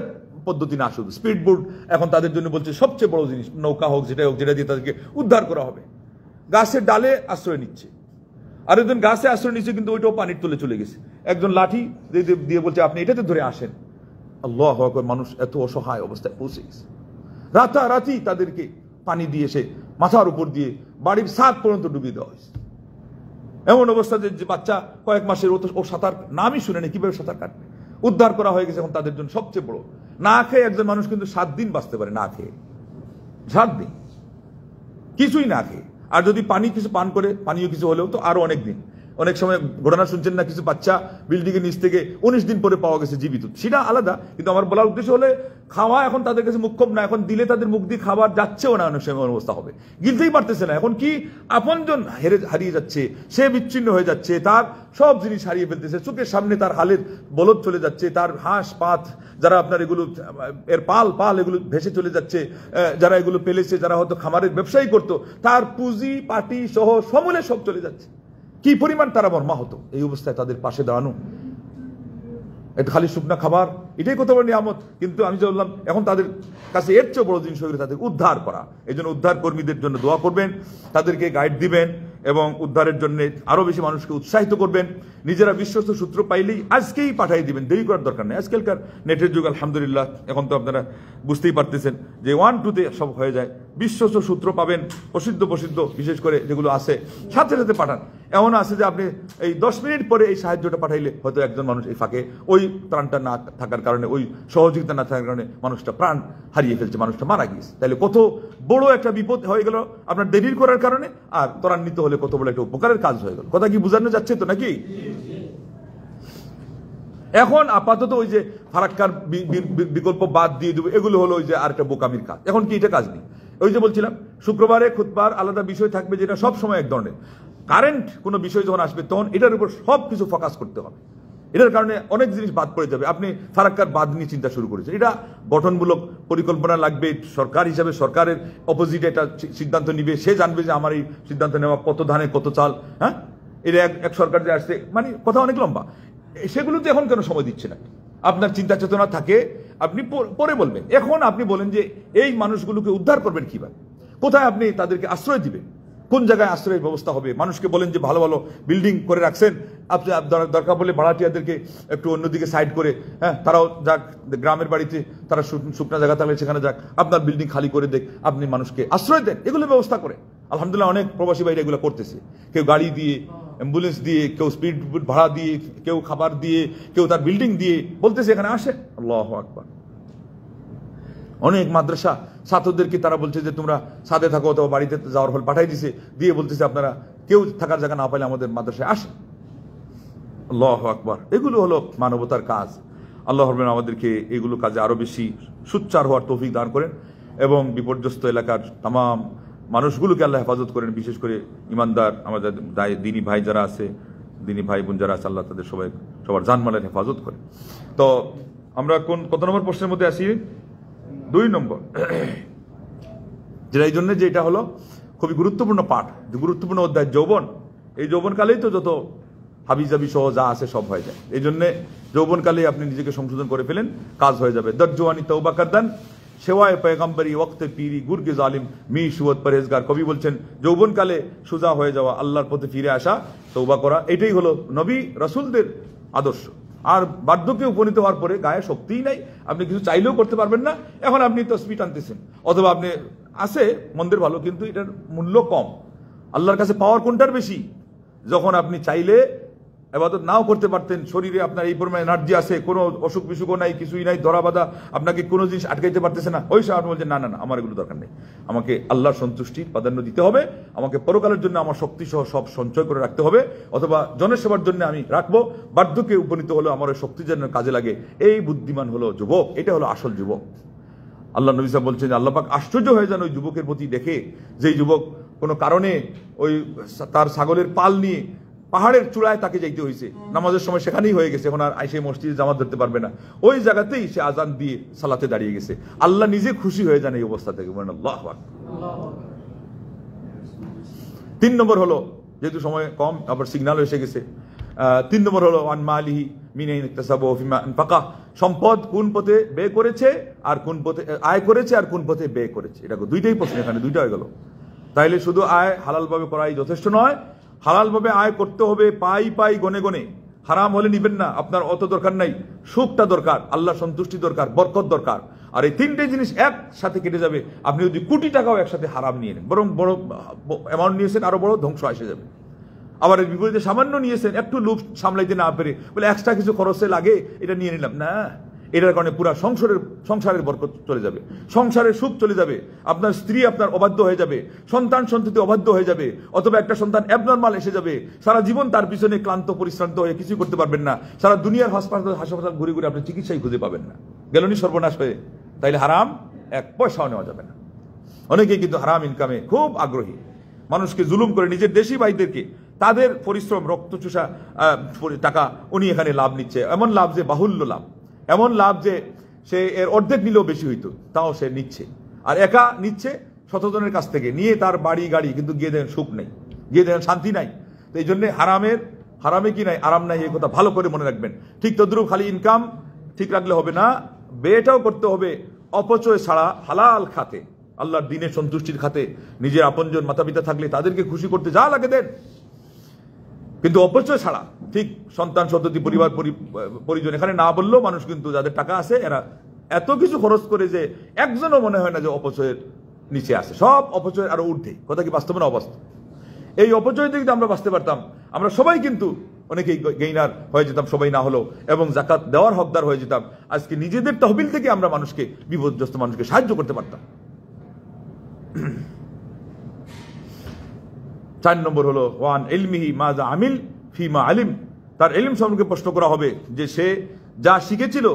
[SPEAKER 1] পদ্ধতি না, শুধু স্পিড বোট এখন তাদের জন্য বলছে সবচেয়ে বড় জিনিস, নৌকা হোক যেটা হোক, যেটা দিয়ে তাদেরকে উদ্ধার করা হবে। গাছের ডালে আশ্রয় নিচ্ছে, আর একজন গাছে আশ্রয় নিচ্ছে কিন্তু ওইটাও পানির তলে চলে গেছে। একজন লাঠি দিয়ে বলছে আপনি এটাতে ধরে আসেন। আল্লাহু আকবার, মানুষ এত অসহায় অবস্থায় পৌঁছে গেছে। রাতারাতি তাদেরকে পানি দিয়ে এসে মাথার উপর দিয়ে বাড়ির ছাদ পর্যন্ত ডুবিয়ে দেওয়া হয়েছে। এমন অবস্থা যে বাচ্চা কয়েক মাসের, ও সাঁতার নামই শুনে নেই, কিভাবে সাঁতার কাটবে। উদ্ধার করা হয়ে গেছে। এখন তাদের জন্য সবচেয়ে বড়, না খেয়ে একজন মানুষ কিন্তু 7 দিন বাঁচতে পারে, না খেয়ে 7 দিন কিছুই না খেয়ে। আর যদি পানি কিছু পান করে, পানীয় কিছু হলেও তো আরো অনেক দিন। অনেক সময় ঘটনা শুনছেন না, কিছু বাচ্চা বিল্ডিং এর নিচ থেকে 19 দিন পরে পাওয়া গেছে জীবিত। সেটা আলাদা, কিন্তু আমার বলার উদ্দেশ্য হলে খাওয়া এখন তাদের কাছে মুখ্যম না। এখন দিলে তাদের মুখ দিয়ে খাবার যাচ্ছেও না, অনেক সময় অবস্থা হবে, গিলতেই পারতেছে না। এখন কি আপনজন হারিয়ে যাচ্ছে, সে বিচ্ছিন্ন হয়ে যাচ্ছে, তার সব জিনিস হারিয়ে ফেলতেছে, চোখের সামনে তার হালের বলদ চলে যাচ্ছে, তার হাঁস পাত যারা আপনার এগুলো এর পাল এগুলো ভেসে চলে যাচ্ছে, যারা এগুলো পেলেছে, যারা হয়তো খামারের ব্যবসায়ী করতো, তার পুঁজি পাটি সহ সমূলে সব চলে যাচ্ছে। কি পরিমাণ তারা মর্মাহত। এই অবস্থায় তাদের পাশে দাঁড়ানো, একটা খালি শুকনা খাবার, এটাই কত বড় নিয়ামত। কিন্তু আমি যে বললাম, এখন তাদের কাছে এর চেয়ে বড় জিনিস হয়ে গেছে তাদের উদ্ধার করা। এই জন্য উদ্ধার কর্মীদের জন্য দোয়া করবেন, তাদেরকে গাইড দিবেন এবং উদ্ধারের জন্য আরো বেশি মানুষকে উৎসাহিত করবেন। নিজেরা বিশ্বস্ত সূত্র পাইলেই আজকেই পাঠিয়ে দিবেন, দেরি করার দরকার নেই। আজকালকার নেটের যুগ আলহামদুলিল্লাহ, এখন তো আপনারা বুঝতেই পারতেছেন যে 1-2-তে সব হয়ে যায়। বিশ্বস্ত সূত্র পাবেন, প্রসিদ্ধ বিশেষ করে যেগুলো আছে, সাথে সাথে পাঠান। এমন আছে যে আপনি এই 10 মিনিট পরে এই সাহায্যটা পাঠাইলে হয়তো একজন মানুষ এই ফাঁকে ওই ত্রাণটা না থাকার কারণে, ওই সহযোগিতা না থাকার কারণে মানুষটা প্রাণ হারিয়ে ফেলছে, মানুষটা মারা গিয়েছে। তাহলে কত বড় একটা বিপদ হয়ে গেল আপনার দেরির করার কারণে, আর ত্বরান্বিত হলে কত বড় একটা উপকারের কাজ হয়ে গেল। কথা কি বোঝানো যাচ্ছে তো নাকি? এখন আপাতত ওই যে ফারাক্কার বিকল্প বাদ দিয়ে দেবো, এগুলো হলো ওই যে আর একটা বোকামির কাজ। এখন কি এটা কাজ নেই? ওই যে বলছিলাম শুক্রবারে খুতবার আলাদা বিষয় থাকবে, যেটা সব সময় এক ধরনের। কারেন্ট কোনো বিষয় যখন আসবে তখন এটার উপর সব কিছু ফোকাস করতে হবে। এটার কারণে অনেক জিনিস বাদ পড়ে যাবে। আপনি ফারাক্কার বাদ নিয়ে চিন্তা শুরু করেছেন, এটা গঠনমূলক পরিকল্পনা লাগবে। সরকার হিসাবে সরকারের অপোজিটে এটা সিদ্ধান্ত নিবে, সে জানবে যে আমার এই সিদ্ধান্ত নেওয়া কত ধানে কত চাল। হ্যাঁ, এটা এক সরকার যে আসছে, মানে কথা অনেক লম্বা। সেগুলোতে এখন কেন সময় দিচ্ছে না? আপনার চিন্তা চেতনা থাকে, আপনি পরে বলবেন। এখন আপনি বলেন যে এই মানুষগুলোকে উদ্ধার করবেন কিভাবে, কোথায় আপনি তাদেরকে আশ্রয় দিবেন, কোন জায়গায় আশ্রয়ের ব্যবস্থা হবে। মানুষকে বলেন যে ভালো ভালো বিল্ডিং করে রাখছেন, আপনি দরকার বলে ভাড়াটিয়াদেরকে একটু অন্যদিকে সাইড করে, হ্যাঁ, তারাও যাক গ্রামের বাড়িতে, তারা শুকনা জায়গা থাকলে সেখানে যাক, আপনার বিল্ডিং খালি করে দেখ, আপনি মানুষকে আশ্রয় দেন, এগুলো ব্যবস্থা করে। আলহামদুলিল্লাহ অনেক প্রবাসী ভাইরা এগুলো করতেছে, কেউ গাড়ি দিয়ে, অ্যাম্বুলেন্স দিয়ে, কেউ স্পিড ভাড়া দিয়ে, কেউ খাবার দিয়ে, কেউ তার বিল্ডিং দিয়ে বলতেছে এখানে আসে। আল্লাহু আকবার। অনেক মাদ্রাসা ছাত্রদেরকে তারা বলছে যে তোমরা সাথে থাকো, অথবা বাড়িতে যাওয়ার হল পাঠাই দিছে, দিয়ে বলতেছে আপনারা কেউ থাকার জায়গা না পাইলে আমাদের মাদ্রাসায় আসে। আল্লাহু আকবার। এগুলো হলো মানবতার কাজ। আল্লাহ রাব্বুল আমাদেরকে এগুলো কাজে আরো বেশি সুচ্চার হওয়ার তৌফিক দান করেন এবং বিপর্যস্ত এলাকার তামাম মানুষগুলোকে আল্লাহ হেফাজত করেন। বিশেষ করে ইমানদার আমাদের দিনী ভাই যারা আছে, দিনী ভাই বোন যারা আছে, আল্লাহ তাদের সবার জানমালের হেফাজত করে। তো আমরা কত নম্বর প্রশ্নের মধ্যে আসি? 2 নম্বর, যেটা এই জন্য যে এটা হলো খুবই গুরুত্বপূর্ণ পাঠ, গুরুত্বপূর্ণ অধ্যায় যৌবন। এই যৌবনকালেই তো যত হাবিজাবি সহ যা আছে সব হয়ে যায়। এই জন্যে যৌবনকালে আপনি নিজেকে সংশোধন করে ফেলেন, কাজ হয়ে যাবে। দরজওয়ানি তওবা করদান সেওয়ায় পয়গম্বরি ওয়াক্তে পীরি গুরগে জালিম মি সুয়ত পরহেজগার। কবি বলছেন যৌবনকালে সোজা হয়ে যাওয়া, আল্লাহর পথে ফিরে আসা, তওবা করা, এটাই হলো নবী রাসূলদের আদর্শ। আর বার্ধক্যে উপনীত হওয়ার পরে গায়ে শক্তিই নাই, আপনি কিছু চাইলেও করতে পারবেন না। এখন আপনি তসবিহ টানতেছেন, অথবা আপনি আছে মন্দের ভালো, কিন্তু এটার মূল্য কম। আল্লাহর কাছে পাওয়ার কোনটার বেশি? যখন আপনি চাইলে ইবাদত নাও করতে পারতেন, শরীরে আপনার এই পরিমাণে এনার্জি আছে, কোনো অসুখ বিসুখও নাই, কিছুই নাই, ধরা বাঁধা, আপনাকে কোনো জিনিস আটকাইতে পারতেছে না, ওই সময় আপনি বলছেন না না না, আমার এগুলো দরকার নেই, আমাকে আল্লাহর সন্তুষ্টির প্রাধান্য দিতে হবে, আমাকে পরকালের জন্য আমার শক্তি সহ সব সঞ্চয় করে রাখতে হবে, অথবা জনসেবার জন্য আমি রাখবো, বার্ধক্যে উপনীত হলো আমার ওই শক্তি যেন কাজে লাগে। এই বুদ্ধিমান হলো যুবক, এটা হলো আসল যুবক। আল্লাহ নবী সাহেব বলছেন, আল্লাহ পাক আশ্চর্য হয়ে যান ওই যুবকের প্রতি দেখে, যেই যুবক কোনো কারণে ওই তার ছাগলের পাল নিয়ে পাহাড়ের চূড়ায় তাকে যাইতে হয়েছে, নামাজের সময় সেখানেই হয়ে গেছে, এখন আর আইসে মসজিদে জামাত ধরতে পারবে না, ওই জায়গাতেই সে আজান দিয়ে সালাতে দাঁড়িয়ে গেছে। আল্লাহ নিজে খুশি হয়ে যান এই অবস্থা থেকে, বলেন আল্লাহু আকবার। 3 নম্বর হলো, যেহেতু সময় কম আবার সিগন্যাল এসে গেছে, 3 নম্বর হলো ওয়ান মালিহি মিন আইন ইকতাসাবাহু ফিমা আনফাকা, সম্পদ কোন পথে ব্যয় করেছে আর কোন পথে আয় করেছে আর কোন পথে ব্যয় করেছে। এটা দুইটাই প্রশ্ন, এখানে দুইটা হয়ে গেল। তাইলে শুধু আয় হালালভাবে করাই যথেষ্ট নয়, হালালভাবে আয় করতে হবে, পাই পাই গনে গনে। হারাম হলে নিবেন না, আপনার অত দরকার নাই, সুখটা দরকার, আল্লাহ সন্তুষ্টি দরকার, বরকত দরকার। আর এই 3টে জিনিস একসাথে কেটে যাবে। আপনি যদি কোটি টাকাও একসাথে হারাম নিয়ে নেন, বরং বড় অ্যামাউন্ট নিয়েছেন, আরো বড় ধ্বংস এসে যাবে। আবার এর বিপরীতে সামান্য নিয়েছেন, একটু লোভ সামলাইতে না পেরে বলে এক্সট্রা কিছু খরচে লাগে এটা নিয়ে নিলাম, না, এটার কারণে পুরো সংসারের বরকত চলে যাবে, সংসারের সুখ চলে যাবে, আপনার স্ত্রী আপনার অবাধ্য হয়ে যাবে, সন্তান সন্ততি অবাধ্য হয়ে যাবে, অথবা একটা সন্তান অ্যাবনর্মাল এসে যাবে, সারা জীবন তার পিছনে ক্লান্ত পরিশ্রান্ত হয়ে কিছুই করতে পারবেন না, সারা দুনিয়ার হাসপাতাল ঘুরে ঘুরে আপনি চিকিৎসাই খুঁজে পাবেন না, গেলনি সর্বনাশ হয়ে। তাইলে হারাম এক পয়সাও নেওয়া যাবে না। অনেকেই কিন্তু হারাম ইনকামে খুব আগ্রহী, মানুষকে জুলুম করে, নিজের দেশি ভাইদেরকে তাদের পরিশ্রম রক্তচোষা টাকা উনি এখানে লাভ নিচ্ছে, এমন লাভ যে বাহুল্য লাভ, এমন লাভ যে সে এর অর্ধেক নিলেও বেশি হইতো, তাও সে নিচ্ছে। আর একা নিচ্ছে শতজনের কাছ থেকে, নিয়ে তার বাড়ি গাড়ি, কিন্তু গিয়ে দেখেন সুখ নেই, গিয়ে দেখেন শান্তি নাই। তো এই জন্য হারামে কি নাই, আরাম নাই, এই কথা ভালো করে মনে রাখবেন। ঠিক তদ্রুপ খালি ইনকাম ঠিক রাখলে হবে না, ব্যয়টাও করতে হবে অপচয় ছাড়া হালাল খাতে, আল্লাহর দ্বীনের সন্তুষ্টির খাতে। নিজের আপনজন মাতা পিতা থাকলে তাদেরকে খুশি করতে যা লাগে দেন, কিন্তু অপচয় ছাড়া। ঠিক সন্তান সন্ততি পরিবার পরিজন এখানে না বললেও মানুষ কিন্তু যাদের টাকা আছে এরা এত কিছু খরচ করে যে একজনও মনে হয় না যে অপচয়ের নিচে আসে, সব অপচয়ের আরো ঊর্ধ্বে। কথা কি বাস্তব না অবাস্তব? এই অপচয় থেকে যদি আমরা বাঁচতে পারতাম, আমরা সবাই কিন্তু অনেকেই গেইনার হয়ে যেতাম, সবাই না হলেও, এবং জাকাত দেওয়ার হকদার হয়ে যেতাম। আজকে নিজেদের তহবিল থেকে আমরা মানুষকে, বিপদগ্রস্ত মানুষকে সাহায্য করতে পারতাম। 4 নম্বর হলো ওয়ান ইলমিহি মাযা আমিল ফিমা আলিম, তার ইলম সম্পর্কে প্রশ্ন করা হবে যে সে যা শিখেছিল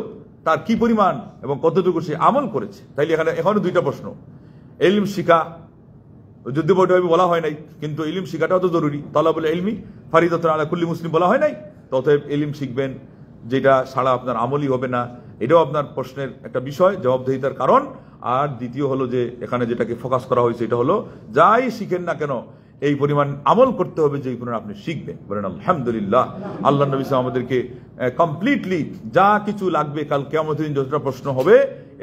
[SPEAKER 1] তার কি পরিমাণ এবং কতটুকু সে আমল করেছে। তাইলে এখানে 2টা প্রশ্ন। ইলম শিখা যুদ্ধ বইটা বলা হয় নাই, কিন্তু ইলম শিখাটাও তো জরুরি। তালাবুল ইলমি ফারিদাতুন আলা কুল্লি মুসলিম বলা হয় নাই, অতএব ইলম শিখবেন, যেটা ছাড়া আপনার আমলই হবে না, এটাও আপনার প্রশ্নের একটা বিষয়, জবাবদিহিতার কারণ। আর দ্বিতীয় হলো যে এখানে যেটাকে ফোকাস করা হয়েছে, এটা হলো যাই শিখেন না কেন এই পরিমাণ আমল করতে হবে যে পরিমাণ আপনি শিখবেন। বলেন আলহামদুলিল্লাহ। আল্লাহ নবী সাল্লাল্লাহু আলাইহি ওয়াসাল্লাম আমাদেরকে কমপ্লিটলি যা কিছু লাগবে কাল কিয়ামতের দিন যতটা প্রশ্ন হবে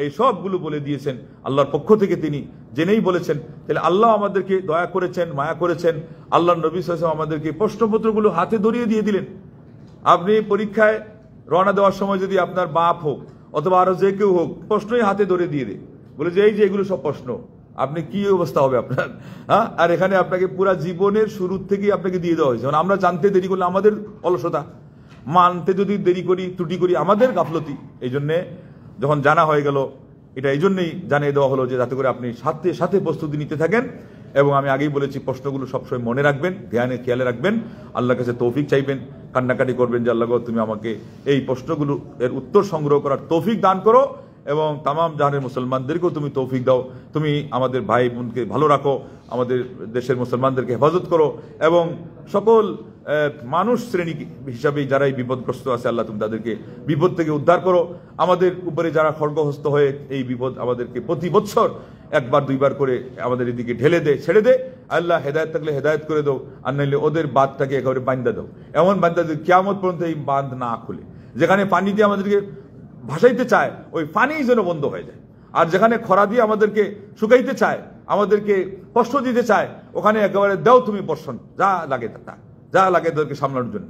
[SPEAKER 1] এই সবগুলো বলে দিয়েছেন আল্লাহর পক্ষ থেকে, তিনি জেনেই বলেছেন। তাহলে আল্লাহ আমাদেরকে দয়া করেছেন, মায়া করেছেন। আল্লাহ নবী সাল্লাল্লাহু আলাইহি ওয়াসাল্লাম আমাদেরকে প্রশ্নপত্রগুলো হাতে ধরিয়ে দিয়ে দিলেন। আপনি পরীক্ষায় রওনা দেওয়ার সময় যদি আপনার বাপ হোক অথবা আরো যে কেউ হোক, প্রশ্নই হাতে ধরে দিয়ে দেয়, বলে যে এই যে এগুলো সব প্রশ্ন, আপনি কি অবস্থা হবে আপনার? হ্যাঁ, আর এখানে আপনাকে পুরা জীবনের শুরু থেকেই আপনাকে দিয়ে দেওয়া হয়েছে। আমরা জানতে দেরি করলে আমাদের অলসতা, মানতে যদি দেরি করি, ত্রুটি করি, আমাদের গাফলতি। এই জন্যে যখন জানা হয়ে গেল, এটা এই জন্যই জানিয়ে দেওয়া হলো যে যাতে করে আপনি সাথে সাথে প্রস্তুতি নিতে থাকেন। এবং আমি আগেই বলেছি, প্রশ্নগুলো সবসময় মনে রাখবেন, খেয়ালে রাখবেন, আল্লাহর কাছে তৌফিক চাইবেন, কান্নাকাটি করবেন যে আল্লাহ তুমি আমাকে এই প্রশ্নগুলো এর উত্তর সংগ্রহ করার তৌফিক দান করো, এবং তামাম জাহানের মুসলমানদেরকেও তুমি তৌফিক দাও। তুমি আমাদের ভাই বোনকে ভালো রাখো, আমাদের দেশের মুসলমানদেরকে হেফাজত করো, এবং সকল মানুষ শ্রেণী হিসাবে যারা এই বিপদগ্রস্ত আছে, আল্লাহ তুমি তাদেরকে বিপদ থেকে উদ্ধার করো। আমাদের উপরে যারা খড়গহস্ত হয়ে এই বিপদ আমাদেরকে প্রতি বছর একবার দুইবার করে আমাদের এদিকে ঢেলে দে, ছেড়ে দে, আল্লাহ হেদায়েত থাকলে হেদায়েত করে দাও, আর নাইলে ওদের বাঁধটাকে একেবারে বান্ধা দাও, এমন বান্ধা দাও কিয়ামত পর্যন্ত এই বাঁধ না খুলে। যেখানে পানি দিয়ে আমাদেরকে ভাসাইতে চায় ওই পানি যেন বন্ধ হয়ে যায়, আর যেখানে খরা দিয়ে আমাদেরকে শুকাইতে চায়, আমাদেরকে কষ্ট দিতে চায়, ওখানে একেবারে দাও তুমি বর্ষণ, যা লাগে তা, যা লাগে তাদেরকে সামলানোর জন্য।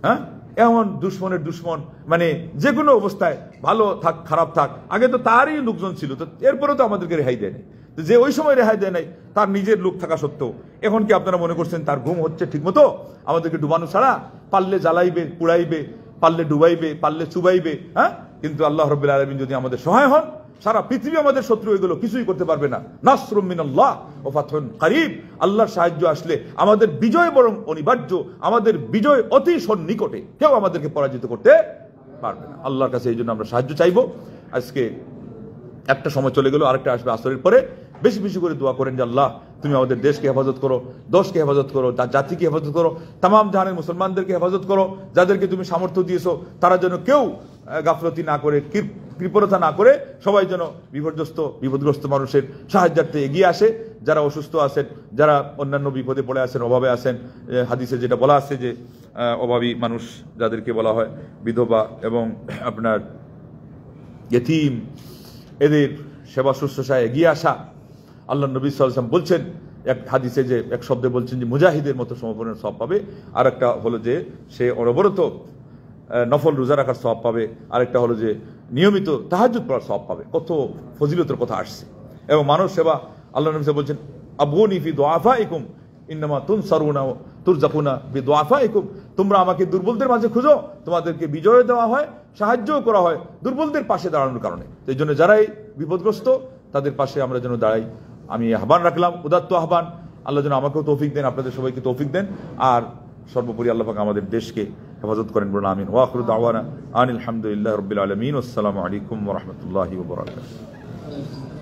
[SPEAKER 1] হ্যাঁ, এমন দুশ্মনের দুশ্মন, মানে যে কোনো অবস্থায় ভালো থাক খারাপ থাক, আগে তো তারই লোকজন ছিল, তো এরপরেও তো আমাদেরকে রেহাই দেয় নাই। যে ওই সময় রেহাই দেয় নাই, তার নিজের লোক থাকা সত্ত্বেও এখন কি আপনারা মনে করছেন তার ঘুম হচ্ছে ঠিক মতো? আমাদেরকে ডুবানো ছাড়া, পারলে জ্বালাইবে, পুড়াইবে, পারলে ডুবাইবে, পারলে চুবাইবে। হ্যাঁ, কিন্তু আল্লাহ রাব্বুল আলামিন যদি আমাদের সহায় হন, সারা পৃথিবী আমাদের শত্রু এগুলো কিছুই করতে পারবে না। নাসরুম মিনাল্লাহ ওয়া ফাতহুন কারীব, আল্লাহর সাহায্য আসলে আমাদের বিজয় বরং অনিবার্য, আমাদের বিজয় অতি সন্নিকটে, কেউ আমাদেরকে পরাজিত করতে পারবে না। আল্লাহর কাছে এই জন্য আমরা সাহায্য চাইবো। আজকে একটা সময় চলে গেল, আরেকটা আসবে আসরের পরে। বেশি বেশি করে দোয়া করেন যে আল্লাহ তুমি আমাদের দেশকে হেফাজত করো, দশকে হেফাজত করো, জাতিকে হেফাজত করো, তামাম জাহানের মুসলমানদেরকে হেফাজত করো। যাদেরকে তুমি সামর্থ্য দিয়েছো তারা যেন কেউ গাফলতি না করে, কৃপণতা না করে, সবাই যেন বিপদগ্রস্ত মানুষের সাহায্যার্থে এগিয়ে আসে। যারা অসুস্থ আছেন, যারা অন্যান্য বিপদে পড়ে আছেন, অভাবে আছেন, হাদিসে যেটা বলা আছে যে অভাবী মানুষ যাদেরকে বলা হয় বিধবা এবং আপনার ইয়েতিম, এদের সেবা শুশ্রূষায় এগিয়ে আসা। আল্লাহ নবী সাল্লাল্লাহু আলাইহি ওয়াসাল্লাম বলছেন এক হাদিসে, যে এক শব্দে বলছেন যে মুজাহিদের মতো সমর্পণের সওয়াব পাবে, আর একটা হলো যে সে অনবরত নফল রোজা রাখার সওয়াব পাবে, আরেকটা হলো যে নিয়মিত তাহাজ্জুদ পড়ার সওয়াব পাবে। কত ফজিলতের কথা আসছে। এবং মানব সেবা, আল্লাহ নবী বলছেন আবগুনি ফি দুআফাইকুম ইন্নামা তুনসারুনা তুরজাকুনা বিদুআফাইকুম, তোমরা আমাকে দুর্বলদের মাঝে খুঁজো, তোমাদেরকে বিজয় দেওয়া হয়, সাহায্যও করা হয় দুর্বলদের পাশে দাঁড়ানোর কারণে। এই জন্য যারাই বিপদগ্রস্ত তাদের পাশে আমরা যেন দাঁড়াই। আমি আহ্বান রাখলাম, উদাত্ত আহ্বান, আল্লাহ যেন আমাকেও তৌফিক দেন, আপনাদের সবাইকে তৌফিক দেন, আর সর্বোপরি আল্লাহ পাক আমাদের দেশকে হেফাজত করেন, বলুন আমিন। ওয়া আখিরু দাওয়ানা আনিল হামদুলিল্লাহি রাব্বিল আলামিন। আসসালামু আলাইকুম ওয়া রাহমাতুল্লাহি ওয়া বারাকাতুহু।